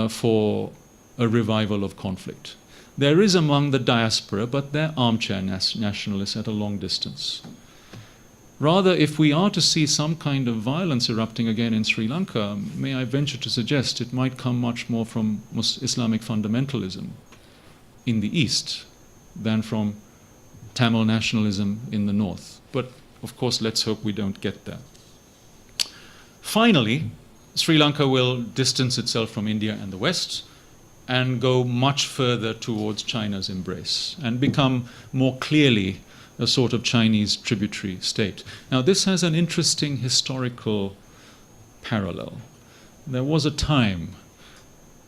[SPEAKER 2] for a revival of conflict. There is among the diaspora, but they're armchair nationalists at a long distance. Rather, if we are to see some kind of violence erupting again in Sri Lanka, may I venture to suggest it might come much more from Islamic fundamentalism in the East than from Tamil nationalism in the North. But, of course, let's hope we don't get there. Finally, Sri Lanka will distance itself from India and the West and go much further towards China's embrace and become more clearly a sort of Chinese tributary state. Now, this has an interesting historical parallel. There was a time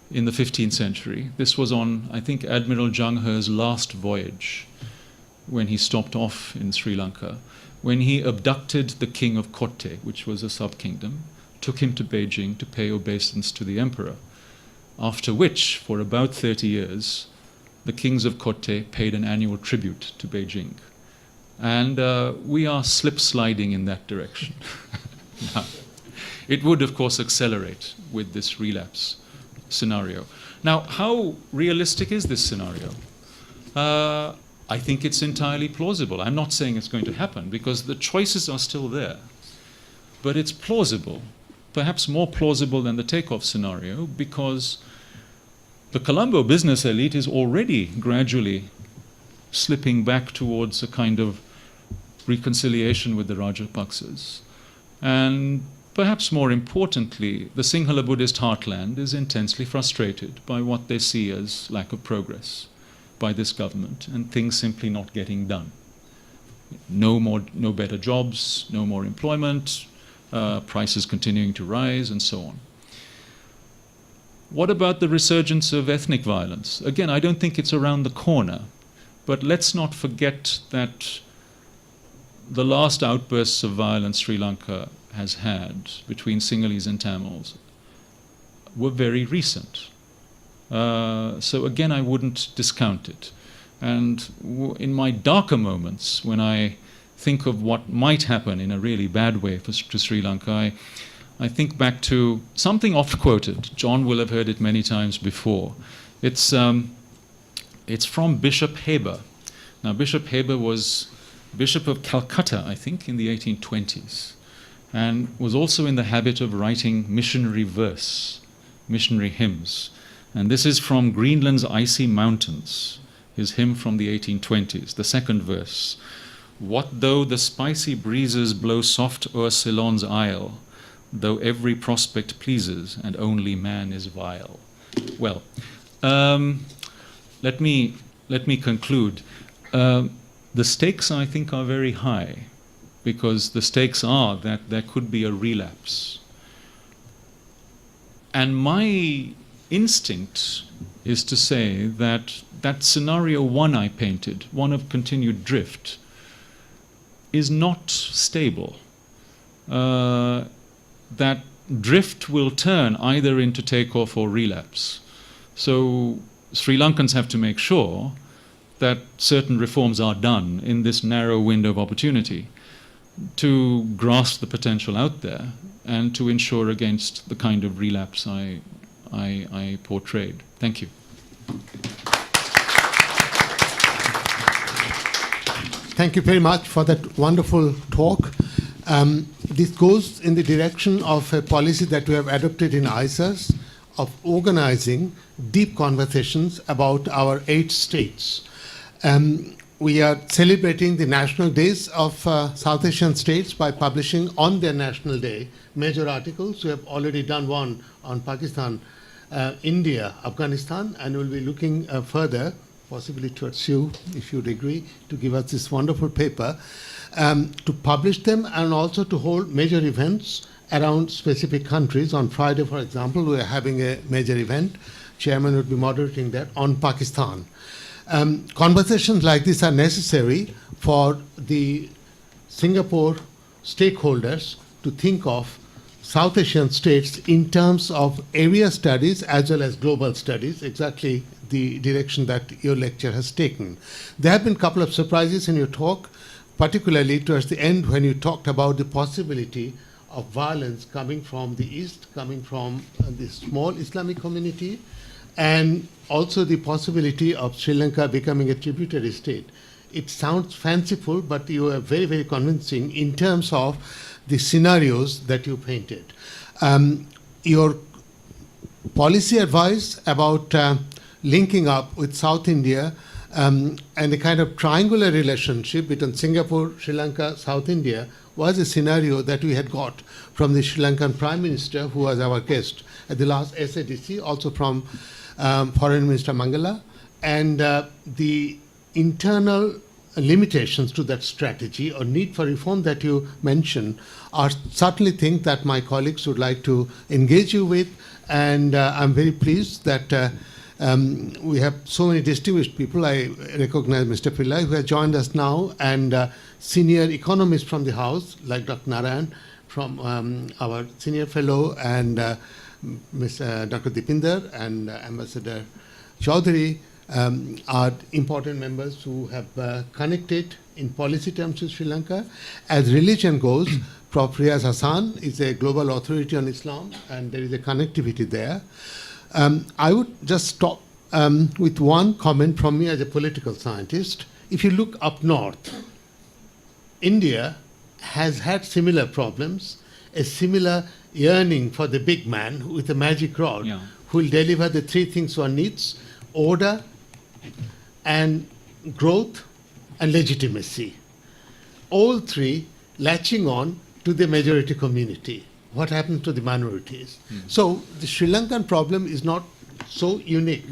[SPEAKER 2] in the 15th century, this was on, I think, Admiral Zhang He's last voyage, when he stopped off in Sri Lanka, when he abducted the king of Kotte, which was a sub-kingdom, took him to Beijing to pay obeisance to the emperor, after which, for about 30 years, the kings of Kotte paid an annual tribute to Beijing. And we are slip-sliding in that direction. Now, it would, of course, accelerate with this relapse scenario. Now, how realistic is this scenario? I think it's entirely plausible. I'm not saying it's going to happen, because the choices are still there. But it's plausible, perhaps more plausible than the takeoff scenario, because the Colombo business elite is already gradually slipping back towards a kind of reconciliation with the Rajapaksas. And perhaps more importantly, the Sinhala Buddhist heartland is intensely frustrated by what they see as lack of progress by this government and things simply not getting done. No better jobs, no more employment, prices continuing to rise, and so on. What about the resurgence of ethnic violence? Again, I don't think it's around the corner, but let's not forget that the last outbursts of violence Sri Lanka has had between Sinhalese and Tamils were very recent. So again, I wouldn't discount it. And in my darker moments, when I think of what might happen in a really bad way to Sri Lanka, I think back to something oft-quoted. John will have heard it many times before. It's from Bishop Heber. Now, Bishop Heber was Bishop of Calcutta, I think, in the 1820s, and was also in the habit of writing missionary verse, missionary hymns. And this is from Greenland's Icy Mountains, his hymn from the 1820s, the second verse. What though the spicy breezes blow soft o'er Ceylon's isle, though every prospect pleases and only man is vile. Well, let me conclude. The stakes, I think, are very high, because the stakes are that there could be a relapse. And my instinct is to say that that scenario one I painted, one of continued drift, is not stable. That drift will turn either into takeoff or relapse. So Sri Lankans have to make sure that certain reforms are done in this narrow window of opportunity to grasp the potential out there and to ensure against the kind of relapse I portrayed. Thank you.
[SPEAKER 1] Thank you very much for that wonderful talk. This goes in the direction of a policy that we have adopted in ISAS of organizing deep conversations about our 8 states. We are celebrating the national days of South Asian states by publishing on their national day major articles. We have already done one on Pakistan, India, Afghanistan, and we'll be looking further, possibly towards you, if you'd agree, to give us this wonderful paper, to publish them and also to hold major events around specific countries. On Friday, for example, we are having a major event. Chairman would be moderating that on Pakistan. Conversations like this are necessary for the Singapore stakeholders to think of South Asian states in terms of area studies as well as global studies, exactly the direction that your lecture has taken. There have been a couple of surprises in your talk, particularly towards the end when you talked about the possibility of violence coming from the East, coming from the small Islamic community, and also the possibility of Sri Lanka becoming a tributary state. It sounds fanciful, but you are very, very convincing in terms of the scenarios that you painted. Your policy advice about linking up with South India And the kind of triangular relationship between Singapore, Sri Lanka, South India was a scenario that we had got from the Sri Lankan Prime Minister, who was our guest at the last SADC, also from Foreign Minister Mangala. And the internal limitations to that strategy or need for reform that you mentioned are certainly things that my colleagues would like to engage you with. And I'm very pleased that we have so many distinguished people. I recognize Mr. Pillai, who has joined us now, and senior economists from the House, like Dr. Narayan, from our senior fellow, and Dr. Dipinder and Ambassador Chaudhary are important members who have connected in policy terms with Sri Lanka. As religion goes, Prof. Riaz Hassan is a global authority on Islam, and there is a connectivity there. I would just stop with one comment from me as a political scientist. If you look up north, India has had similar problems, a similar yearning for the big man with a magic rod who will deliver the three things one needs: order and growth and legitimacy. All three latching on to the majority community. What happens to the minorities? So the Sri Lankan problem is not so unique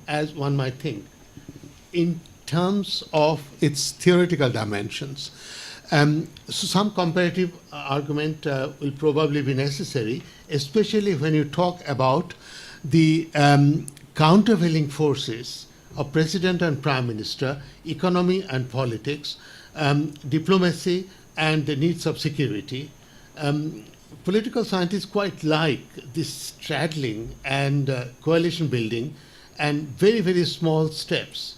[SPEAKER 1] as one might think in terms of its theoretical dimensions. So some comparative argument will probably be necessary, especially when you talk about the countervailing forces of President and Prime Minister, economy and politics, diplomacy and the needs of security. Political scientists quite like this straddling and coalition building and very, very small steps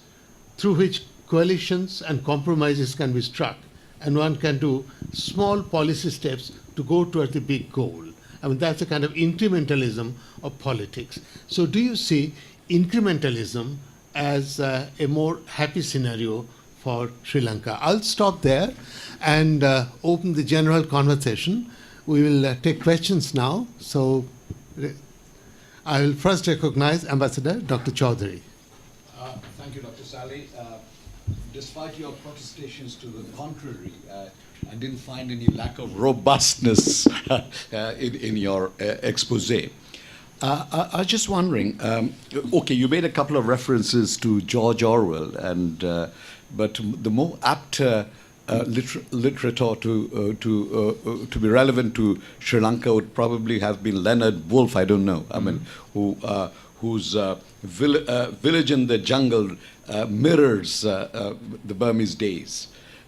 [SPEAKER 1] through which coalitions and compromises can be struck, and one can do small policy steps to go towards the big goal. I mean, that's a kind of incrementalism of politics. So do you see incrementalism as a more happy scenario for Sri Lanka? I'll stop there and open the general conversation. We will take questions now. So I will first recognize Ambassador Dr. Chaudhary.
[SPEAKER 3] Thank you, Dr. Sally. Despite your protestations to the contrary, I didn't find any lack of robustness in your expose. I was just wondering, okay, you made a couple of references to George Orwell, but the more apt literature to be relevant to Sri Lanka would probably have been Leonard Woolf. I don't know. I mean, whose Village in the Jungle mirrors the Burmese days.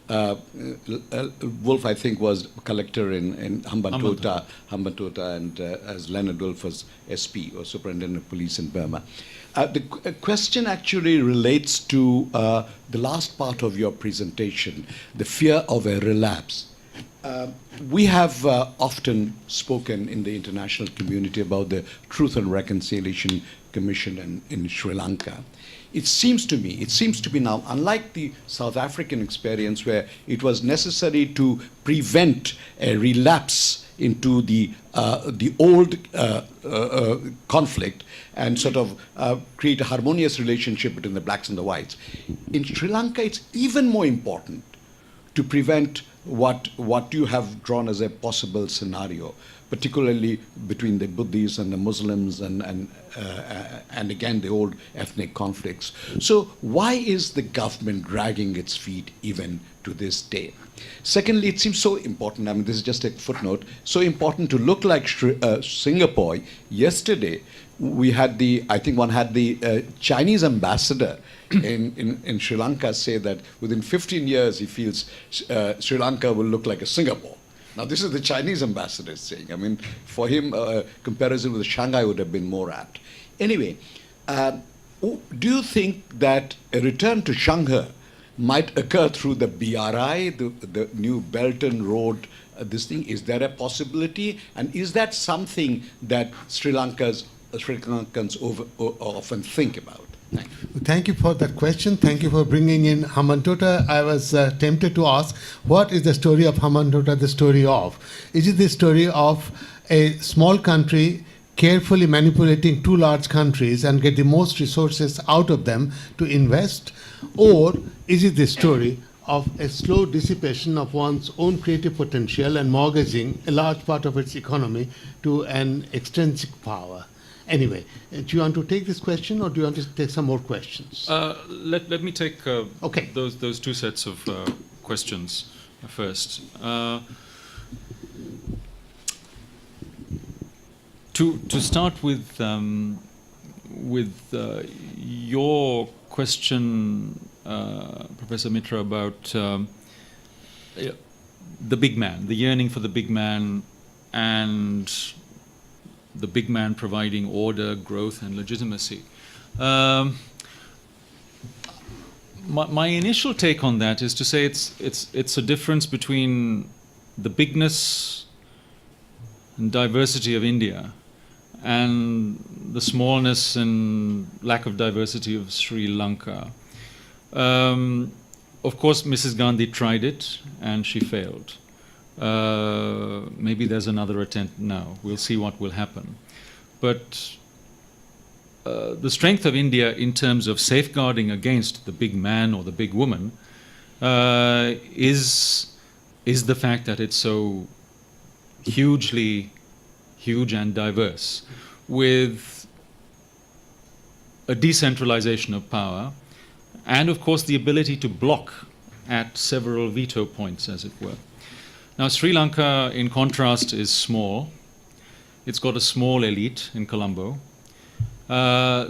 [SPEAKER 3] Woolf, I think, was collector in Hambantota, and as Leonard Woolf was SP, or Superintendent of Police in Burma. The question actually relates to the last part of your presentation, the fear of a relapse. We have often spoken in the international community about the Truth and Reconciliation Commission in Sri Lanka. It seems to me now, unlike the South African experience where it was necessary to prevent a relapse into the old conflict and sort of create a harmonious relationship between the blacks and the whites. In Sri Lanka, it's even more important to prevent what you have drawn as a possible scenario, particularly between the Buddhists and the Muslims and again the old ethnic conflicts. So why is the government dragging its feet even to this day? Secondly, it seems so important, I mean, this is just a footnote, so important to look like Singapore. Yesterday, we had I think one had the Chinese ambassador in Sri Lanka say that within 15 years he feels Sri Lanka will look like a Singapore. Now, this is the Chinese ambassador saying. I mean, for him, comparison with Shanghai would have been more apt. Anyway, do you think that a return to Shanghai might occur through the BRI, the new Belt and Road, this thing? Is there a possibility? And is that something that Sri Lankans often think about? Thank you.
[SPEAKER 1] Thank you for that question. Thank you for bringing in Hambantota. I was tempted to ask, what is the story of Hambantota the story of? Is it the story of a small country carefully manipulating two large countries and get the most resources out of them to invest? Or is it the story of a slow dissipation of one's own creative potential and mortgaging a large part of its economy to an extrinsic power? Anyway, do you want to take this question or do you want to take some more questions?
[SPEAKER 2] Let me take
[SPEAKER 1] Okay.
[SPEAKER 2] those two sets of questions first. To start with your question, Professor Mitra, about the big man, the yearning for the big man, and the big man providing order, growth, and legitimacy. My initial take on that is to say it's a difference between the bigness and diversity of India and the smallness and lack of diversity of Sri Lanka. Of course, Mrs. Gandhi tried it and she failed. Maybe there's another attempt now. We'll see what will happen. But the strength of India in terms of safeguarding against the big man or the big woman is the fact that it's so huge and diverse, with a decentralization of power, and of course the ability to block at several veto points, as it were. Now, Sri Lanka, in contrast, is small. It's got a small elite in Colombo.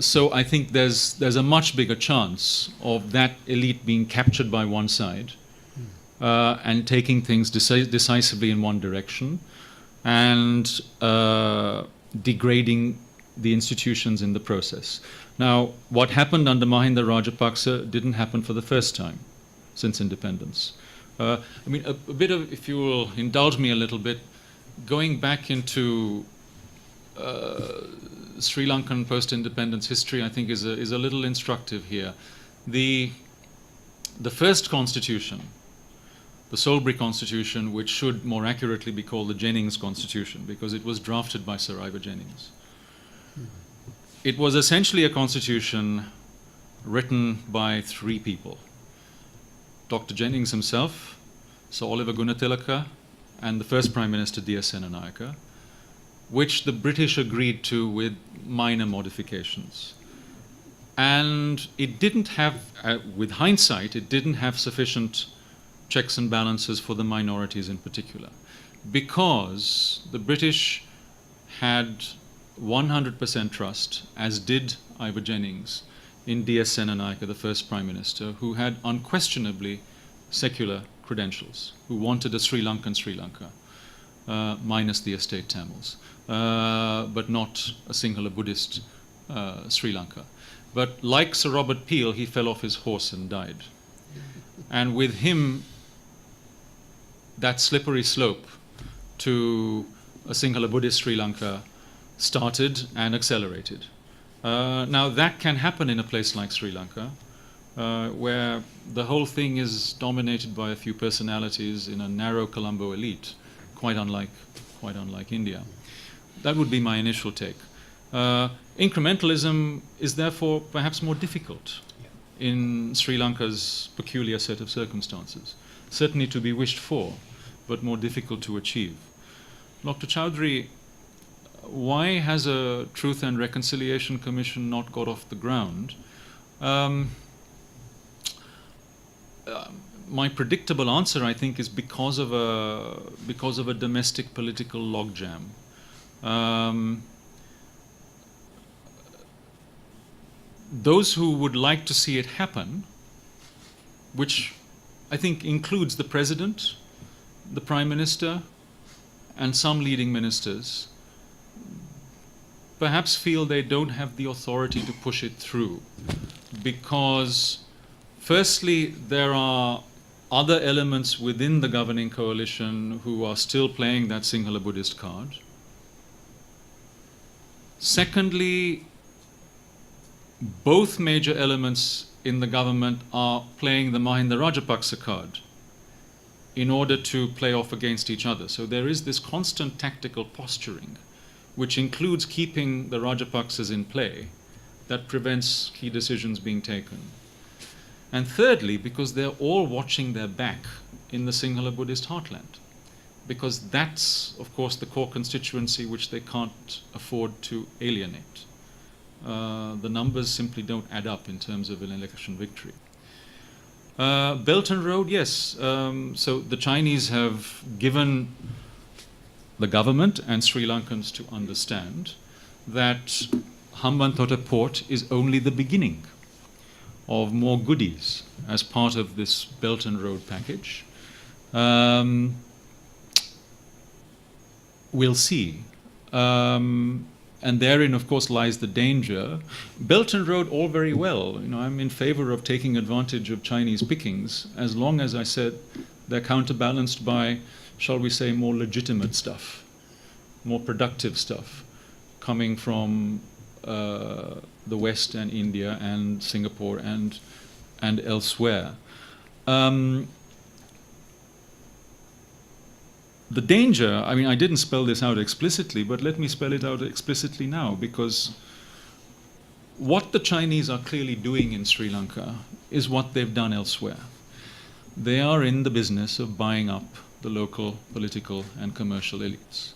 [SPEAKER 2] So I think there's a much bigger chance of that elite being captured by one side and taking things decisively in one direction and degrading the institutions in the process. Now, what happened under Mahinda Rajapaksa didn't happen for the first time since independence. I mean, a bit of, if you will indulge me a little bit, going back into Sri Lankan post-independence history, I think is a little instructive here. The first constitution, the Solbury Constitution, which should more accurately be called the Jennings Constitution, because it was drafted by Sir Ivor Jennings. It was essentially a constitution written by three people: Dr. Jennings himself, Sir Oliver Gunatilaka, and the first Prime Minister, D.S. Senanayake, which the British agreed to with minor modifications. And it didn't have, with hindsight, it didn't have sufficient checks and balances for the minorities in particular, because the British had 100% trust, as did Ivor Jennings, in D.S. Senanayake, the first Prime Minister, who had unquestionably secular credentials, who wanted a Sri Lankan Sri Lanka, minus the estate Tamils, but not a singular Buddhist Sri Lanka. But like Sir Robert Peel, he fell off his horse and died. And with him, that slippery slope to a singular Buddhist Sri Lanka started and accelerated. Now, that can happen in a place like Sri Lanka, where the whole thing is dominated by a few personalities in a narrow Colombo elite, quite unlike India. That would be my initial take. Incrementalism is therefore perhaps more difficult in Sri Lanka's peculiar set of circumstances. Certainly to be wished for, but more difficult to achieve. Dr. Chowdhury, why has a Truth and Reconciliation Commission not got off the ground? My predictable answer, I think, is because of a domestic political logjam. Those who would like to see it happen, which I think includes the President, the Prime Minister, and some leading ministers, perhaps feel they don't have the authority to push it through, because firstly, there are other elements within the governing coalition who are still playing that singular Buddhist card. Secondly, both major elements in the government are playing the Mahinda Rajapaksa card in order to play off against each other. So there is this constant tactical posturing which includes keeping the Rajapaksas in play, that prevents key decisions being taken. And thirdly, because they're all watching their back in the Sinhala Buddhist heartland, because that's, of course, the core constituency which they can't afford to alienate. The numbers simply don't add up in terms of an election victory. Belt and Road, yes. So the Chinese have given the government and Sri Lankans to understand that Hambantota port is only the beginning of more goodies as part of this Belt and Road package. We'll see. And therein, of course, lies the danger. Belt and Road, all very well. You know, I'm in favor of taking advantage of Chinese pickings, as long as I said they're counterbalanced by, shall we say, more legitimate stuff, more productive stuff, coming from the West and India and Singapore and elsewhere. The danger, I mean, I didn't spell this out explicitly, but let me spell it out explicitly now, because what the Chinese are clearly doing in Sri Lanka is what they've done elsewhere. They are in the business of buying up the local political and commercial elites.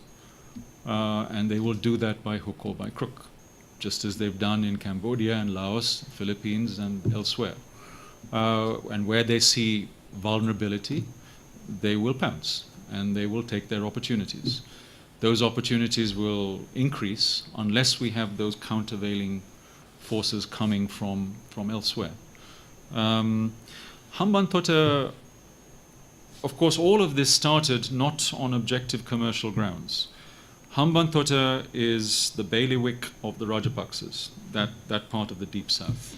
[SPEAKER 2] And they will do that by hook or by crook, just as they've done in Cambodia and Laos, Philippines, and elsewhere. And where they see vulnerability, they will pounce. And they will take their opportunities. Those opportunities will increase unless we have those countervailing forces coming from elsewhere. Hambantota, of course, all of this started not on objective commercial grounds. Hambantota is the bailiwick of the Rajapaksas, that part of the Deep South.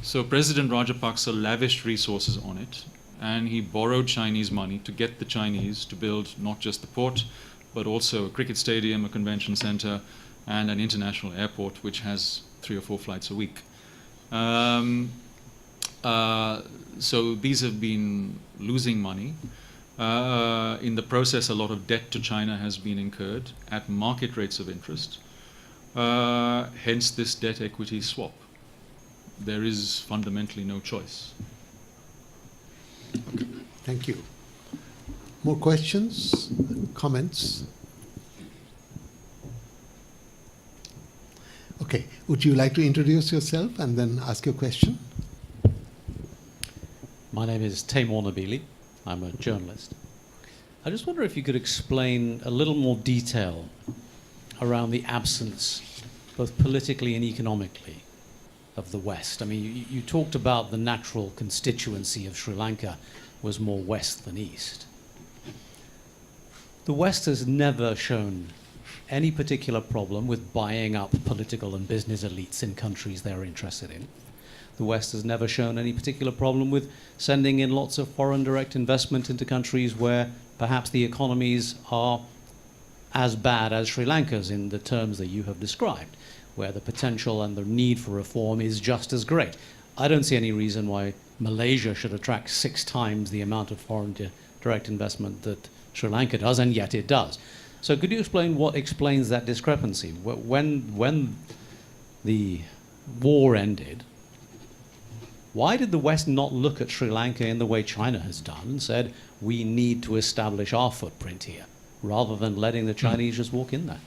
[SPEAKER 2] So President Rajapaksa lavished resources on it, and he borrowed Chinese money to get the Chinese to build not just the port, but also a cricket stadium, a convention center, and an international airport, which has 3 or 4 flights a week. So these have been losing money. In the process, a lot of debt to China has been incurred at market rates of interest. Hence this debt equity swap. There is fundamentally no choice.
[SPEAKER 1] Okay. Thank you. More questions, comments? Okay. Would you like to introduce yourself and then ask your question?
[SPEAKER 4] My name is Taimur Nabili. I'm a journalist. I just wonder if you could explain a little more detail around the absence, both politically and economically, of the West. I mean, you talked about the natural constituency of Sri Lanka was more West than East. The West has never shown any particular problem with buying up political and business elites in countries they're interested in. The West has never shown any particular problem with sending in lots of foreign direct investment into countries where perhaps the economies are as bad as Sri Lanka's in the terms that you have described, where the potential and the need for reform is just as great. I don't see any reason why Malaysia should attract 6 times the amount of foreign direct investment that Sri Lanka does, and yet it does. So could you explain what explains that discrepancy? When the war ended, why did the West not look at Sri Lanka in the way China has done and said, we need to establish our footprint here, rather than letting the Chinese just walk in there?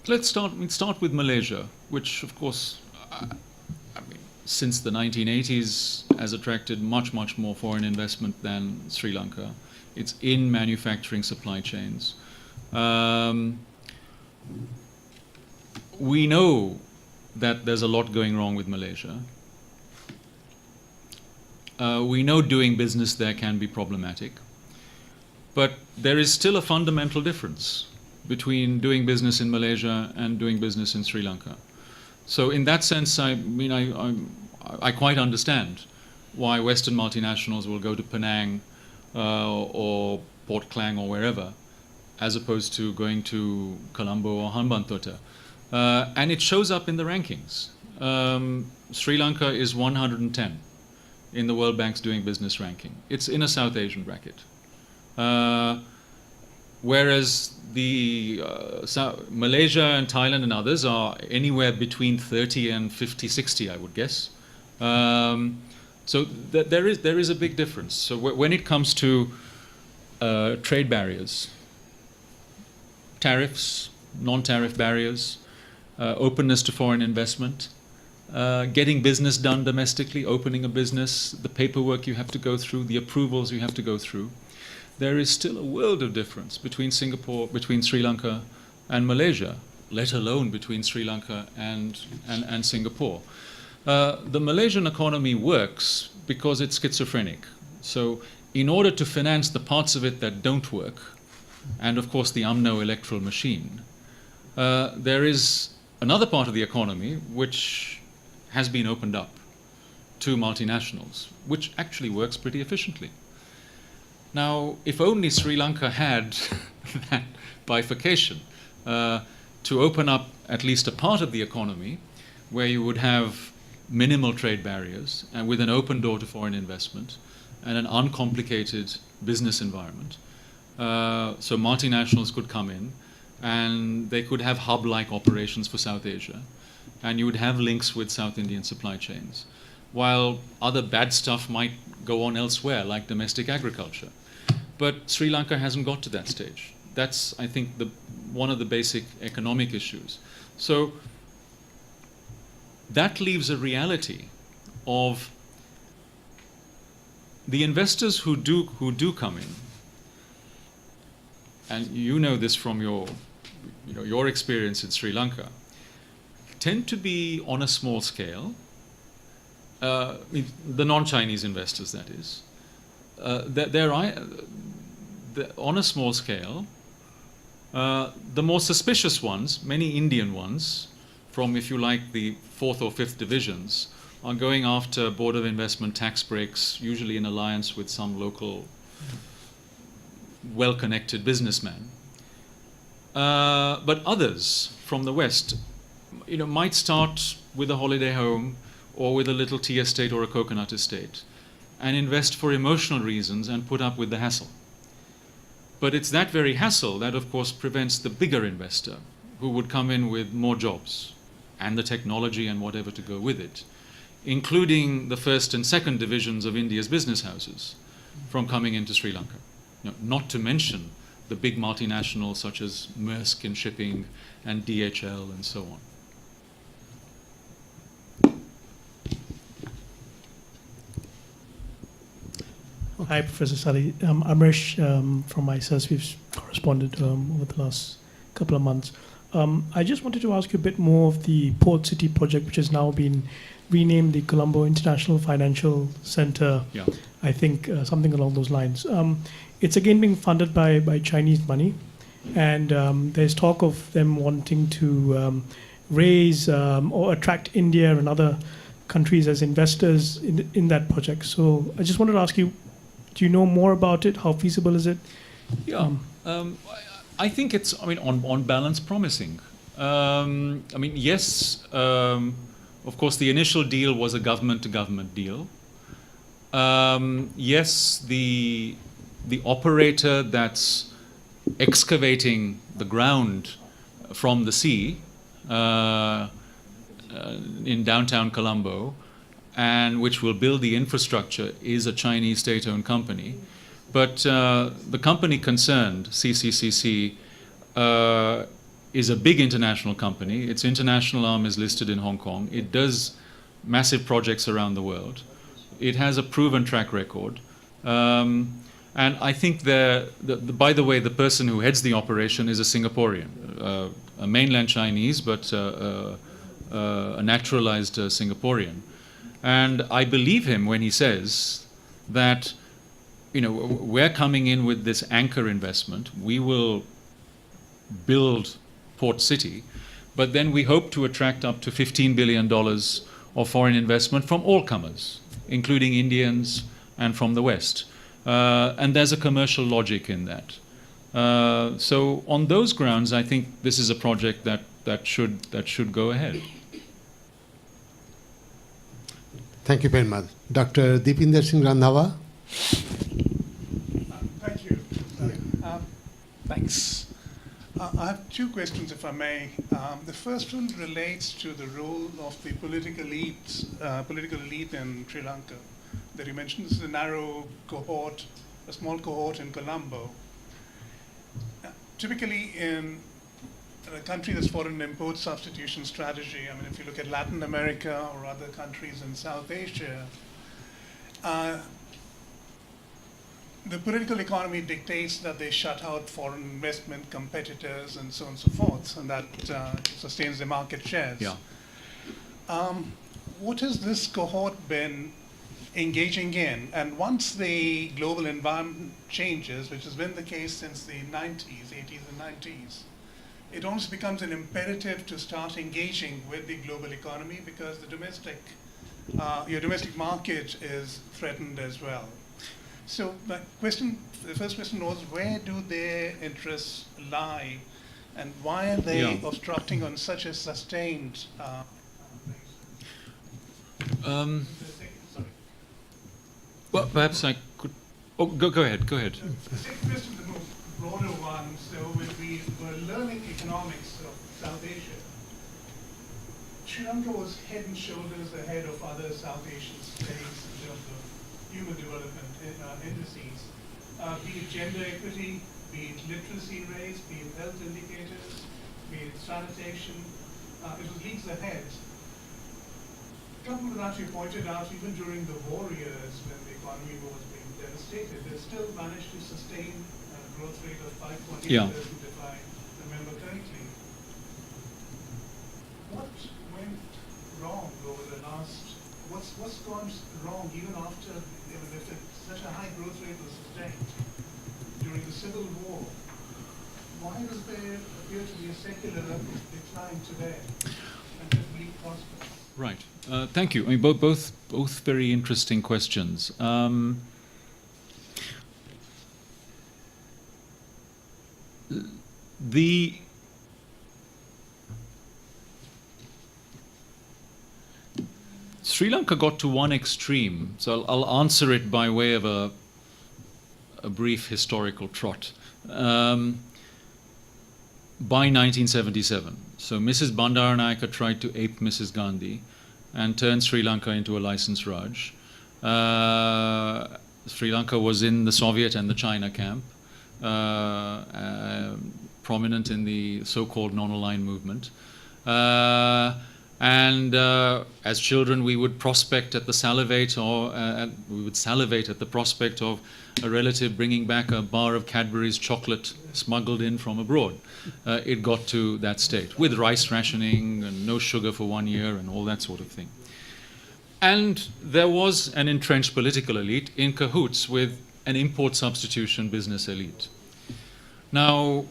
[SPEAKER 2] Let's start with Malaysia, which, of course, since the 1980s has attracted much, much more foreign investment than Sri Lanka. It's in manufacturing supply chains. We know that there's a lot going wrong with Malaysia. We know doing business there can be problematic. But there is still a fundamental difference between doing business in Malaysia and doing business in Sri Lanka. So in that sense, I mean, I quite understand why Western multinationals will go to Penang or Port Klang or wherever, as opposed to going to Colombo or Hambantota. And it shows up in the rankings. Sri Lanka is 110. in the World Bank's Doing Business ranking. It's in a South Asian bracket. Whereas the Malaysia and Thailand and others are anywhere between 30 and 50, 60, I would guess. So there is a big difference. So when it comes to trade barriers, tariffs, non-tariff barriers, openness to foreign investment, getting business done domestically, opening a business, the paperwork you have to go through, the approvals you have to go through, there is still a world of difference between Sri Lanka and Malaysia, let alone between Sri Lanka and Singapore. The Malaysian economy works because it's schizophrenic. So in order to finance the parts of it that don't work, and of course the UMNO electoral machine, there is another part of the economy which has been opened up to multinationals, which actually works pretty efficiently. Now, if only Sri Lanka had that bifurcation, to open up at least a part of the economy where you would have minimal trade barriers and with an open door to foreign investment and an uncomplicated business environment. So multinationals could come in and they could have hub-like operations for South Asia, and you would have links with South Indian supply chains, while other bad stuff might go on elsewhere, like domestic agriculture. But Sri Lanka hasn't got to that stage. That's, I think, one of the basic economic issues. So that leaves a reality of the investors who do come in, and you know this from your experience in Sri Lanka, tend to be on a small scale. The non-Chinese investors, that is. They're on a small scale. The more suspicious ones, many Indian ones, from, if you like, the 4th or 5th divisions, are going after Board of Investment tax breaks, usually in alliance with some local well-connected businessman. But others from the West, might start with a holiday home or with a little tea estate or a coconut estate and invest for emotional reasons and put up with the hassle. But it's that very hassle that, of course, prevents the bigger investor who would come in with more jobs and the technology and whatever to go with it, including the 1st and 2nd divisions of India's business houses, from coming into Sri Lanka. Not to mention the big multinationals such as Maersk in shipping and DHL and so on.
[SPEAKER 5] Hi, Professor Sali. Amrish from ICES. We've corresponded over the last couple of months. I just wanted to ask you a bit more of the Port City project, which has now been renamed the Colombo International Financial Center.
[SPEAKER 2] Yeah.
[SPEAKER 5] I think something along those lines. It's again being funded by Chinese money, and there's talk of them wanting to raise or attract India and other countries as investors in that project. So I just wanted to ask you, do you know more about it? How feasible is it?
[SPEAKER 2] Yeah. I think it's, on balance, promising. Yes, of course, the initial deal was a government-to-government deal. Yes, the operator that's excavating the ground from the sea in downtown Colombo, and which will build the infrastructure, is a Chinese state-owned company. But the company concerned, CCCC, is a big international company. Its international arm is listed in Hong Kong. It does massive projects around the world. It has a proven track record. And I think by the way, the person who heads the operation is a Singaporean, a mainland Chinese, but a naturalized Singaporean. And I believe him when he says that, we're coming in with this anchor investment. We will build Port City, but then we hope to attract up to $15 billion of foreign investment from all comers, including Indians and from the West. And there's a commercial logic in that. So on those grounds, I think this is a project that should go ahead.
[SPEAKER 1] Thank you very much. Dr. Deepinder Singh Randhawa.
[SPEAKER 6] Thank you. Thanks. I have two questions, if I may. The first one relates to the role of the political elite in Sri Lanka that you mentioned. This is a narrow cohort, a small cohort in Colombo. Typically in a country that's followed an import substitution strategy, I mean, if you look at Latin America or other countries in South Asia, the political economy dictates that they shut out foreign investment competitors and so on and so forth, and that sustains their market shares.
[SPEAKER 2] Yeah.
[SPEAKER 6] What has this cohort been engaging in? And once the global environment changes, which has been the case since the 90s, 80s and 90s, it almost becomes an imperative to start engaging with the global economy because the your domestic market is threatened as well. So the first question was, where do their interests lie, and why are they obstructing on such a sustained
[SPEAKER 2] Well, perhaps I could. Oh, go ahead. Go ahead.
[SPEAKER 6] The second question is the more broader one. So when we were learning economics of South Asia, Sri Lanka was head and shoulders ahead of other South Asian states in terms of human development indices, be it gender equity, be it literacy rates, be it health indicators, be it sanitation. It was leagues ahead. Coupled with that, you pointed out, even during the war years when the economy was being devastated, they still managed to sustain a growth rate of 5.8%, if I remember correctly. What went wrong over the last, what's gone wrong even after, if such a high growth rate was sustained during the Civil War? Why does there appear to be a secular decline today and just bleak prospects?
[SPEAKER 2] Right. Thank you. I mean, both very interesting questions. The Sri Lanka got to one extreme, so I'll answer it by way of a brief historical trot. By 1977, so Mrs. Bandaranaike tried to ape Mrs. Gandhi and turn Sri Lanka into a licensed Raj. Sri Lanka was in the Soviet and the China camp, prominent in the so-called non-aligned movement. And as children, we would prospect at the salivate, or we would salivate at the prospect of a relative bringing back a bar of Cadbury's chocolate smuggled in from abroad. It got to that state with rice rationing and no sugar for 1 year and all that sort of thing. And there was an entrenched political elite in cahoots with an import substitution business elite. Now,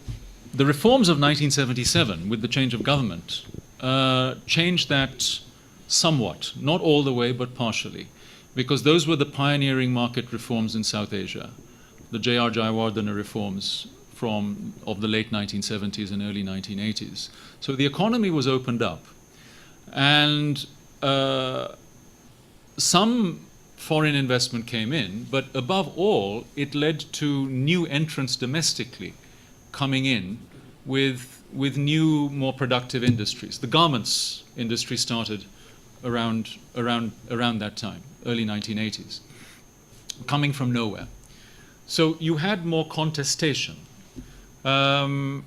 [SPEAKER 2] the reforms of 1977, with the change of government, changed that somewhat, not all the way, but partially, because those were the pioneering market reforms in South Asia, the J.R. Jayawardena reforms of the late 1970s and early 1980s. So the economy was opened up, and some foreign investment came in, but above all, it led to new entrants domestically coming in with new, more productive industries. The garments industry started around that time, early 1980s, coming from nowhere. So you had more contestation. But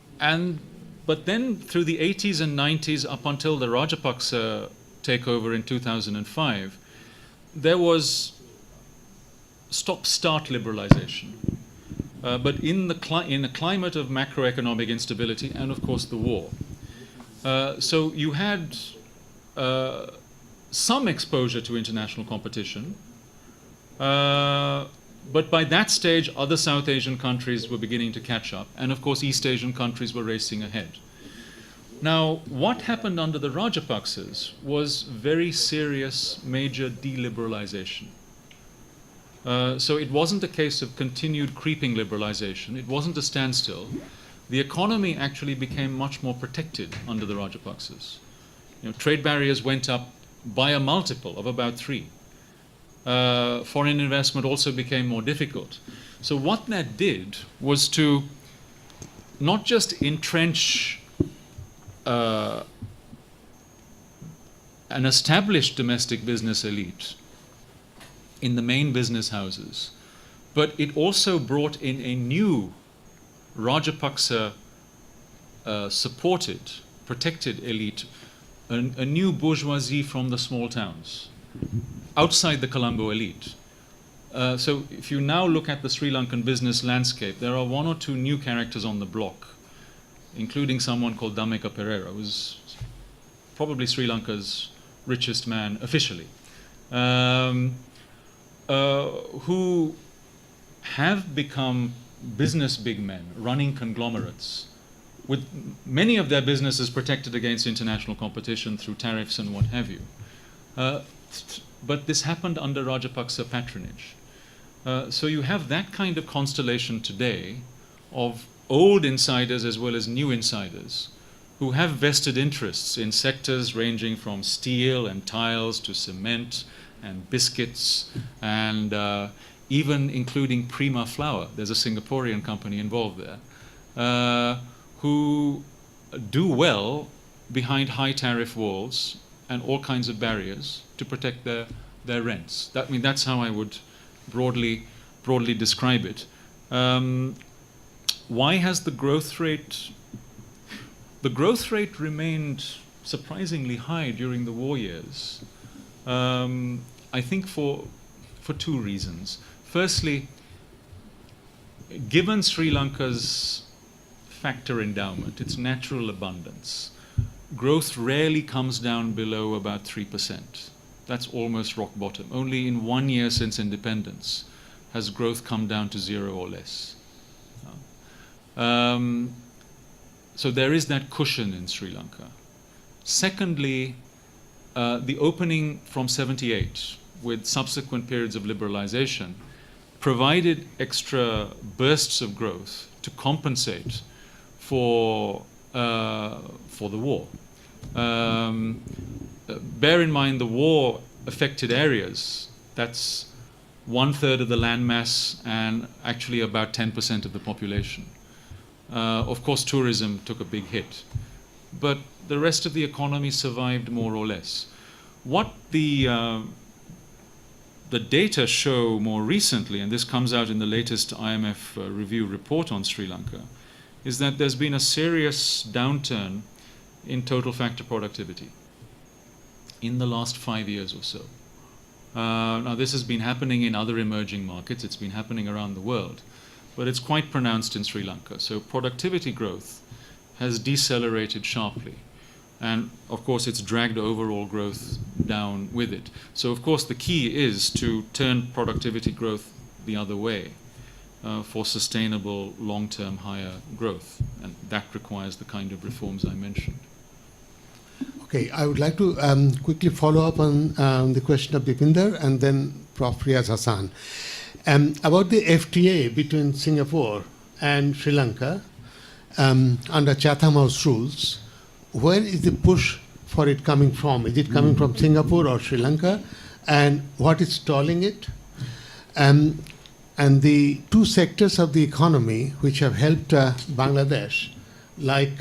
[SPEAKER 2] then through the 80s and 90s, up until the Rajapaksa takeover in 2005, there was stop-start liberalization. But in a climate of macroeconomic instability and, of course, the war. So you had some exposure to international competition, but by that stage, other South Asian countries were beginning to catch up, and of course, East Asian countries were racing ahead. Now, what happened under the Rajapaksas was very serious, major deliberalization. So it wasn't a case of continued creeping liberalization. It wasn't a standstill. The economy actually became much more protected under the Rajapaksas. Trade barriers went up by a multiple of about 3. foreign investment also became more difficult. So what that did was to not just entrench an established domestic business elite in the main business houses, but it also brought in a new Rajapaksa supported, protected elite, a new bourgeoisie from the small towns, outside the Colombo elite. So if you now look at the Sri Lankan business landscape, there are one or two new characters on the block, including someone called Dhammika Pereira, who's probably Sri Lanka's richest man officially, who have become business big men running conglomerates, with many of their businesses protected against international competition through tariffs and what have you. But this happened under Rajapaksa patronage. So you have that kind of constellation today of old insiders as well as new insiders who have vested interests in sectors ranging from steel and tiles to cement and biscuits and even including Prima Flour. There's a Singaporean company involved there, who do well behind high tariff walls and all kinds of barriers to protect their rents. That's how I would broadly describe it. Why has the growth rate remained surprisingly high during the war years? I think for two reasons. Firstly, given Sri Lanka's factor endowment, its natural abundance, growth rarely comes down below about 3%. That's almost rock bottom. Only in 1 year since independence has growth come down to 0 or less. So there is that cushion in Sri Lanka. Secondly, the opening from 78 with subsequent periods of liberalization provided extra bursts of growth to compensate for the war. Bear in mind the war affected areas. That's 1/3 of the landmass and actually about 10% of the population. Of course, tourism took a big hit, but the rest of the economy survived more or less. What the data show more recently, and this comes out in the latest IMF review report on Sri Lanka, is that there's been a serious downturn in total factor productivity in the last 5 years or so. Now, this has been happening in other emerging markets. It's been happening around the world, but it's quite pronounced in Sri Lanka. So productivity growth has decelerated sharply. And, of course, it's dragged overall growth down with it. So, of course, the key is to turn productivity growth the other way for sustainable, long-term higher growth. And that requires the kind of reforms I mentioned.
[SPEAKER 1] Okay, I would like to quickly follow up on the question of Bipinder and then Prof. Riaz Hassan. About the FTA between Singapore and Sri Lanka under Chatham House rules, where is the push for it coming from? Is it coming from Singapore or Sri Lanka? And what is stalling it? And the two sectors of the economy which have helped Bangladesh, like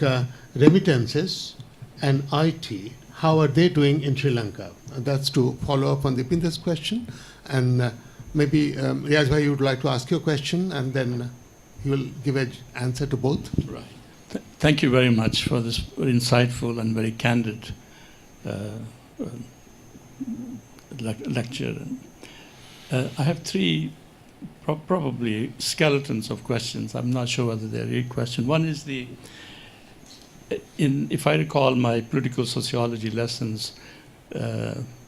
[SPEAKER 1] remittances and IT, how are they doing in Sri Lanka? That's to follow up on the Pinder's question. And maybe, Riaz bhai, you would like to ask your question, and then he will give an answer to both.
[SPEAKER 7] Right. Thank you very much for this very insightful and very candid lecture. I have three probably skeletons of questions. I'm not sure whether they're a question. One is if I recall my political sociology lessons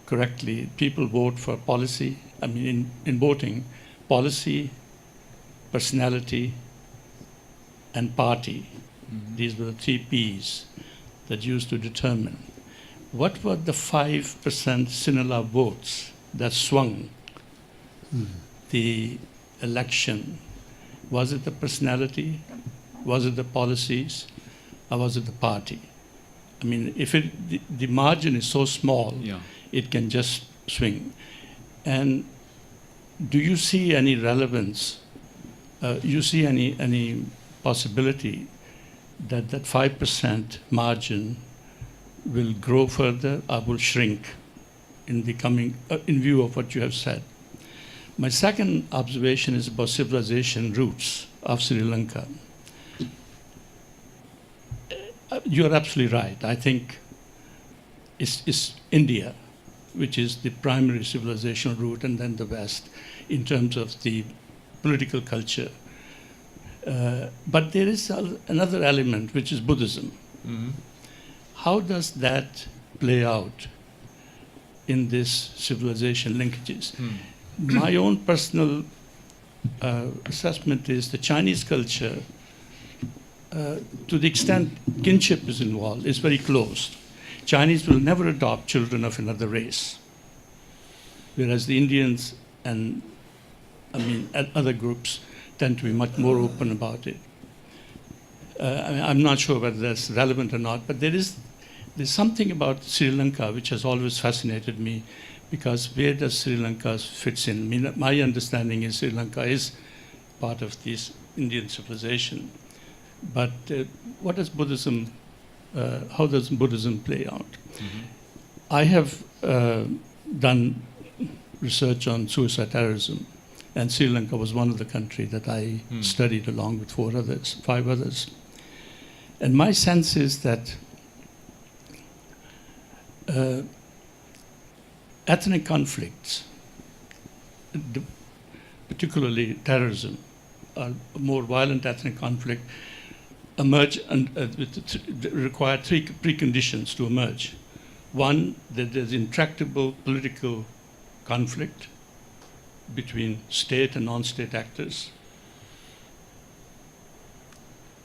[SPEAKER 7] correctly, people vote for policy. I mean, in voting, policy, personality, and party. Mm-hmm. These were the 3 Ps that used to determine. What were the 5% Sinhala votes that swung the election? Was it the personality? Was it the policies? Or was it the party? I mean, if the margin is so small, yeah, it can just swing. And do you see any relevance? You see any possibility that that 5% margin will grow further or will shrink in the coming, in view of what you have said? My second observation is about civilization roots of Sri Lanka. You're absolutely right. I think it's India, which is the primary civilizational root, and then the West in terms of the political culture. But there is another element, which is Buddhism.
[SPEAKER 2] Mm-hmm.
[SPEAKER 7] How does that play out in this civilization linkages? My own personal assessment is the Chinese culture, to the extent kinship is involved, is very closed. Chinese will never adopt children of another race, whereas the Indians and other groups tend to be much more open about it. I'm not sure whether that's relevant or not, but there's something about Sri Lanka which has always fascinated me, because where does Sri Lanka fits in? I mean, my understanding is Sri Lanka is part of this Indian civilization, but what does Buddhism? How does Buddhism play out?
[SPEAKER 2] Mm-hmm.
[SPEAKER 7] I have done research on suicide terrorism, and Sri Lanka was one of the countries that I studied along with 5 others. And my sense is that ethnic conflicts, particularly terrorism, more violent ethnic conflict, emerge and require 3 preconditions to emerge. One, that there's intractable political conflict between state and non-state actors.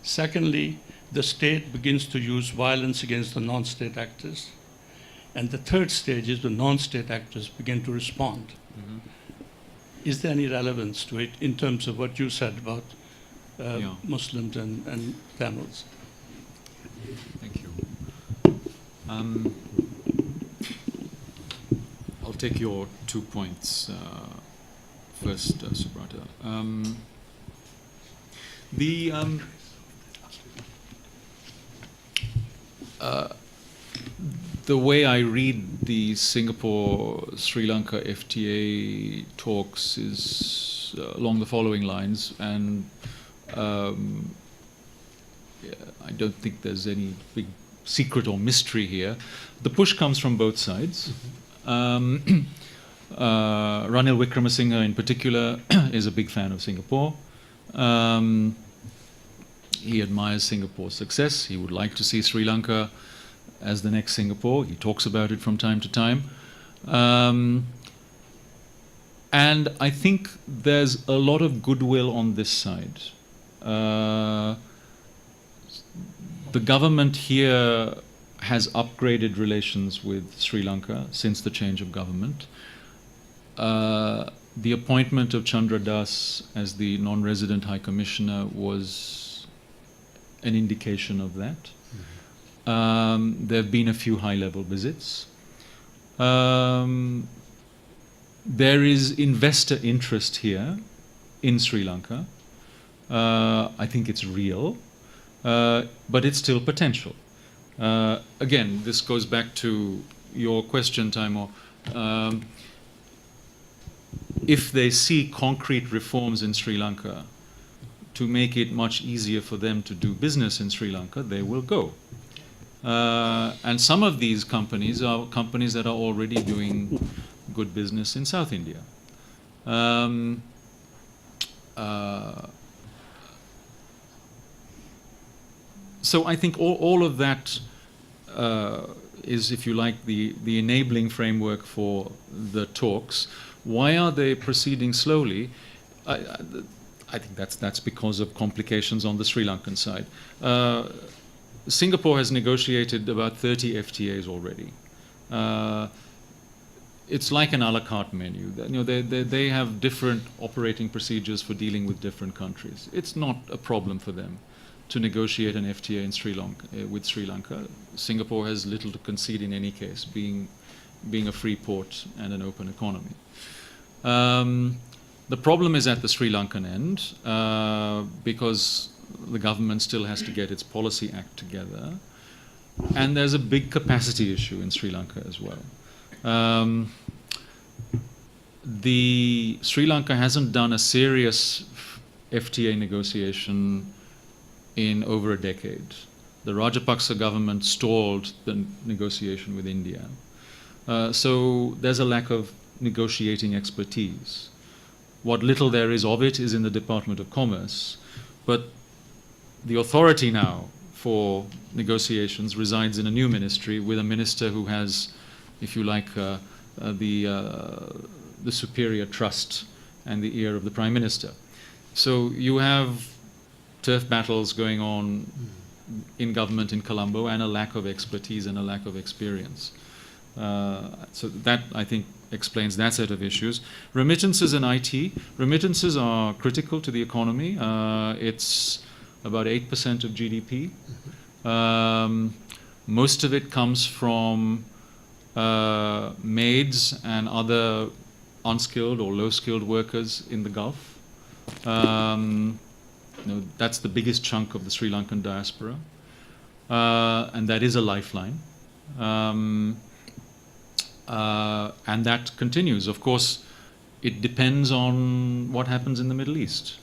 [SPEAKER 7] Secondly, the state begins to use violence against the non-state actors. And the third stage is the non-state actors begin to respond.
[SPEAKER 2] Mm-hmm.
[SPEAKER 7] Is there any relevance to it in terms of what you said about Muslims and Tamils?
[SPEAKER 2] Thank you. I'll take your 2 points first, Subrata. The way I read the Singapore-Sri Lanka FTA talks is along the following lines, and I don't think there's any big secret or mystery here. The push comes from both sides. Ranil Wickremesinghe in particular is a big fan of Singapore. He admires Singapore's success. He would like to see Sri Lanka as the next Singapore. He talks about it from time to time. And I think there's a lot of goodwill on this side. The government here has upgraded relations with Sri Lanka since the change of government. The appointment of Chandra Das as the non-resident High Commissioner was an indication of that. There have been a few high-level visits. There is investor interest here in Sri Lanka. I think it's real, but it's still potential. Again, this goes back to your question, Taimo. If they see concrete reforms in Sri Lanka to make it much easier for them to do business in Sri Lanka, they will go. And some of these companies are companies that are already doing good business in South India. So I think all of that is, if you like, the enabling framework for the talks. Why are they proceeding slowly? I think that's because of complications on the Sri Lankan side. Singapore has negotiated about 30 FTAs already. It's like an a la carte menu. You know, they have different operating procedures for dealing with different countries. It's not a problem for them to negotiate an FTA in Sri Lanka with Sri Lanka. Singapore has little to concede in any case, being a free port and an open economy. The problem is at the Sri Lankan end because the government still has to get its policy act together. And there's a big capacity issue in Sri Lanka as well. The Sri Lanka hasn't done a serious FTA negotiation in over a decade. The Rajapaksa government stalled the negotiation with India. So there's a lack of negotiating expertise. What little there is of it is in the Department of Commerce, but the authority now for negotiations resides in a new ministry with a minister who has, if you like, the superior trust and the ear of the Prime Minister. So you have turf battles going on in government in Colombo and a lack of expertise and a lack of experience. So that, I think, explains that set of issues. Remittances and IT. Remittances are critical to the economy. It's about 8% of GDP. Most of it comes from maids and other unskilled or low-skilled workers in the Gulf. That's the biggest chunk of the Sri Lankan diaspora. And that is a lifeline. And that continues. Of course, it depends on what happens in the Middle East.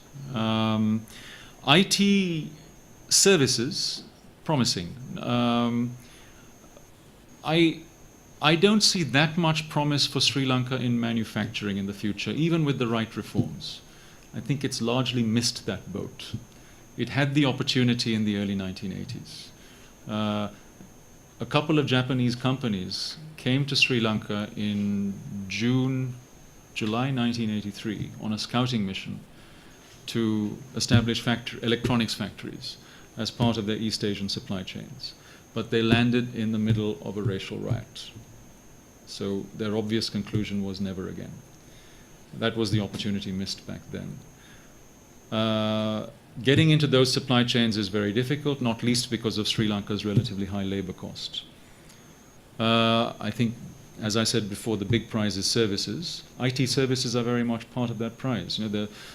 [SPEAKER 2] IT services, promising. I don't see that much promise for Sri Lanka in manufacturing in the future, even with the right reforms. I think it's largely missed that boat. It had the opportunity in the early 1980s. A couple of Japanese companies came to Sri Lanka in July 1983 on a scouting mission to establish electronics factories as part of their East Asian supply chains. But they landed in the middle of a racial riot. So their obvious conclusion was never again. That was the opportunity missed back then. Getting into those supply chains is very difficult, not least because of Sri Lanka's relatively high labor cost. I think, as I said before, the big prize is services. IT services are very much part of that prize.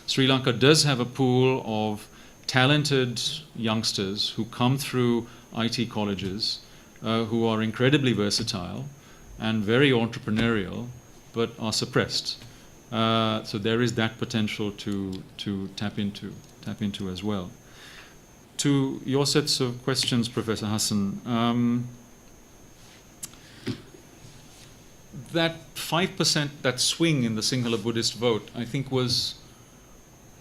[SPEAKER 2] Sri Lanka does have a pool of talented youngsters who come through IT colleges, who are incredibly versatile and very entrepreneurial, but are suppressed. So there is that potential to tap into as well. To your sets of questions, Professor Hassan, that 5%, that swing in the Sinhala Buddhist vote, I think was,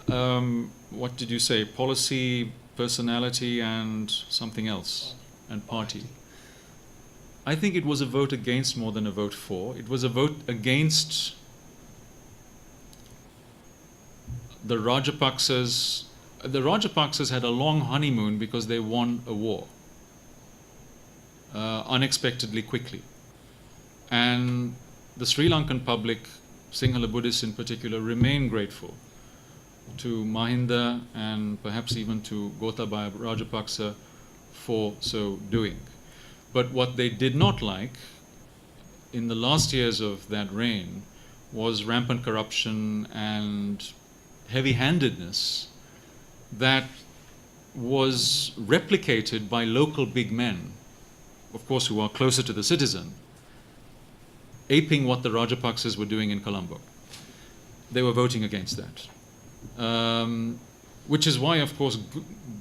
[SPEAKER 2] what did you say, policy, personality, and something else, and party. I think it was a vote against more than a vote for. It was a vote against the Rajapaksas. The Rajapaksas had a long honeymoon because they won a war unexpectedly quickly. And the Sri Lankan public, Sinhala Buddhists in particular, remain grateful to Mahinda and perhaps even to Gotabaya Rajapaksa for so doing. But what they did not like in the last years of that reign was rampant corruption and heavy-handedness that was replicated by local big men, of course, who are closer to the citizen, aping what the Rajapaksas were doing in Colombo. They were voting against that. Which is why, of course,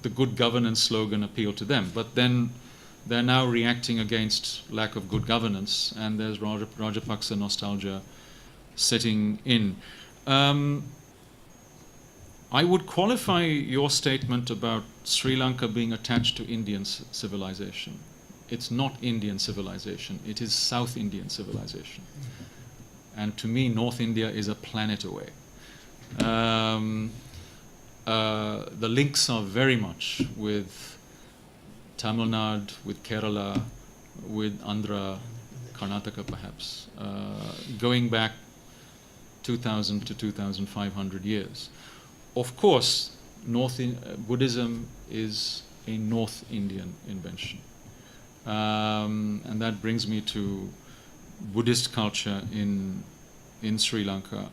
[SPEAKER 2] the good governance slogan appealed to them. But then they're now reacting against lack of good governance, and there's Rajapaksa nostalgia setting in. I would qualify your statement about Sri Lanka being attached to Indian civilization. It's not Indian civilization, it is South Indian civilization. And to me, North India is a planet away. The links are very much with Tamil Nadu, with Kerala, with Andhra, Karnataka perhaps, going back 2,000 to 2,500 years. Of course, Buddhism is a North Indian invention. And that brings me to Buddhist culture in Sri Lanka.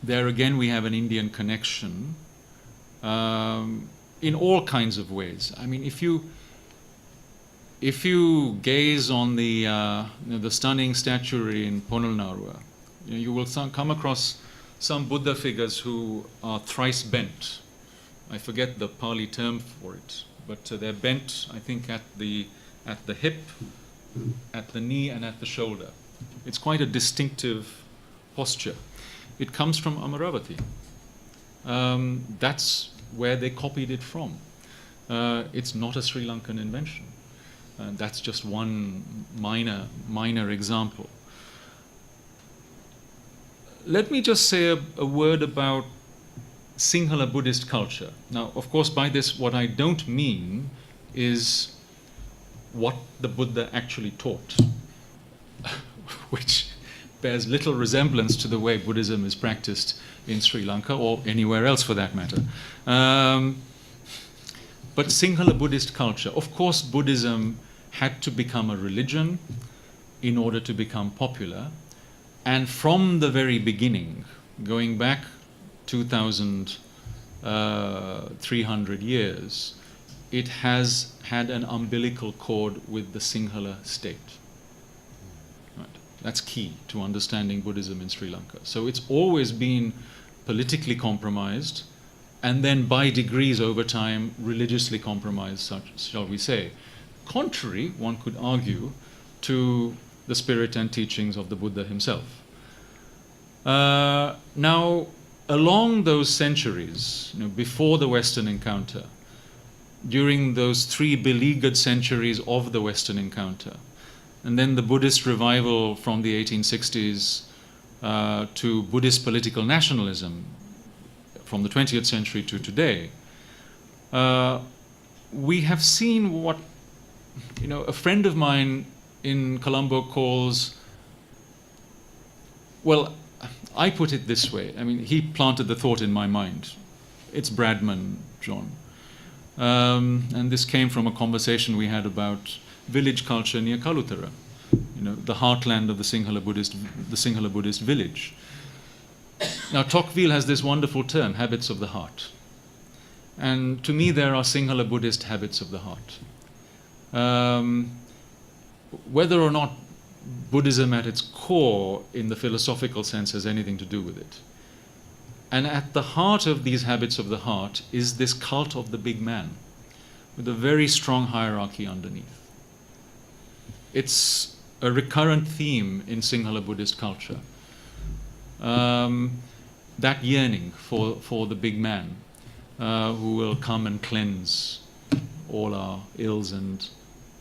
[SPEAKER 2] there again we have an Indian connection in all kinds of ways. I mean, if you gaze on the stunning statuary in Ponalnarua, you will come across some Buddha figures who are thrice bent. I forget the Pali term for it, but they're bent, I think, at the hip, at the knee, and at the shoulder. It's quite a distinctive posture. It comes from Amaravati. That's where they copied it from. It's not a Sri Lankan invention. That's just one minor example. Let me just say a word about Sinhala Buddhist culture. Now, of course, by this, what I don't mean is what the Buddha actually taught, which bears little resemblance to the way Buddhism is practiced in Sri Lanka or anywhere else for that matter. But Sinhala Buddhist culture, of course, Buddhism had to become a religion in order to become popular. And from the very beginning, going back 2,300 years, it has had an umbilical cord with the Sinhala state. Right. That's key to understanding Buddhism in Sri Lanka. So it's always been politically compromised, and then by degrees over time, religiously compromised, shall we say. Contrary, one could argue, to the spirit and teachings of the Buddha himself. Now, along those centuries, before the Western encounter, during those 3 beleaguered centuries of the Western encounter, and then the Buddhist revival from the 1860s to Buddhist political nationalism from the 20th century to today, we have seen what a friend of mine in Colombo calls, well, I put it this way. I mean, he planted the thought in my mind. It's Bradman, John. And this came from a conversation we had about village culture near Kalutara, the heartland of the Sinhala Buddhist village. Now, Tocqueville has this wonderful term, habits of the heart. And to me, there are Sinhala Buddhist habits of the heart. Whether or not Buddhism at its core, in the philosophical sense, has anything to do with it. And at the heart of these habits of the heart is this cult of the big man, with a very strong hierarchy underneath. It's a recurrent theme in Sinhala Buddhist culture. That yearning for the big man who will come and cleanse all our ills and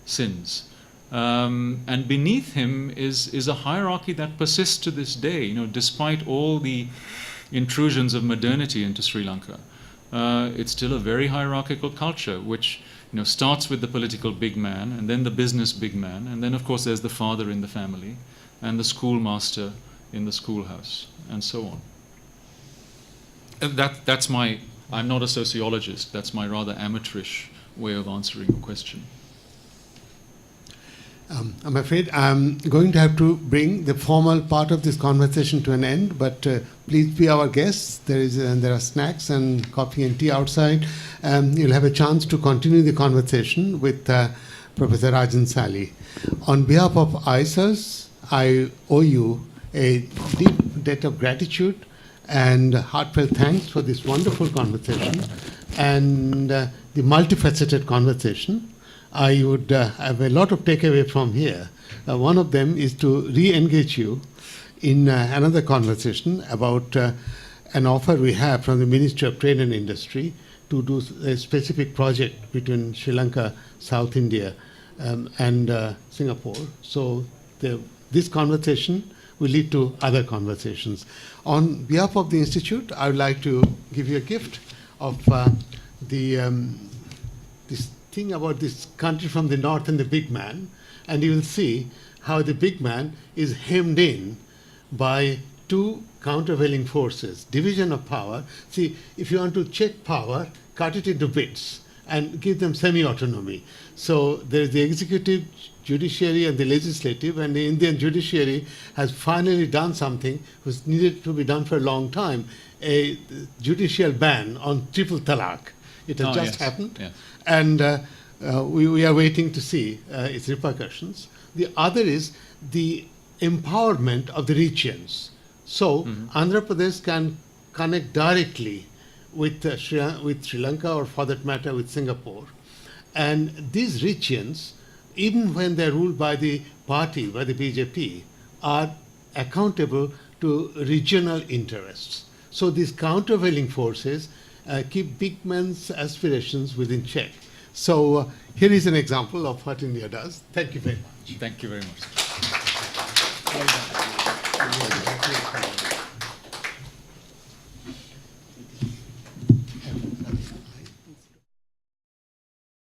[SPEAKER 2] sins. And beneath him is a hierarchy that persists to this day, despite all the intrusions of modernity into Sri Lanka. It's still a very hierarchical culture, which starts with the political big man, and then the business big man, and then of course there's the father in the family, and the schoolmaster in the schoolhouse, and so on. And I'm not a sociologist, that's my rather amateurish way of answering your question.
[SPEAKER 1] I'm afraid I'm going to have to bring the formal part of this conversation to an end, but please be our guests. There are snacks and coffee and tea outside. You'll have a chance to continue the conversation with Professor Razeen Sally. On behalf of ISAS, I owe you a deep debt of gratitude and heartfelt thanks for this wonderful conversation and the multifaceted conversation. I would have a lot of takeaway from here. One of them is to re-engage you in another conversation about an offer we have from the Ministry of Trade and Industry to do a specific project between Sri Lanka, South India, and Singapore. So this conversation will lead to other conversations. On behalf of the Institute, I would like to give you a gift of this thing about this country from the north and the big man, and you will see how the big man is hemmed in by 2 countervailing forces, division of power. See, if you want to check power, cut it into bits and give them semi-autonomy. So there is the executive, judiciary and the legislative, and the Indian judiciary has finally done something which needed to be done for a long time, a judicial ban on triple talaq. It has just happened,
[SPEAKER 2] yes.
[SPEAKER 1] and we are waiting to see its repercussions. The other is the empowerment of the regions. So Andhra Pradesh can connect directly with Sri Lanka, or for that matter with Singapore. And these regions, even when they're ruled by the party, by the BJP, are accountable to regional interests. So these countervailing forces keep big men's aspirations within check. So here is an example of what India does. Thank you very much.
[SPEAKER 2] Thank you very much.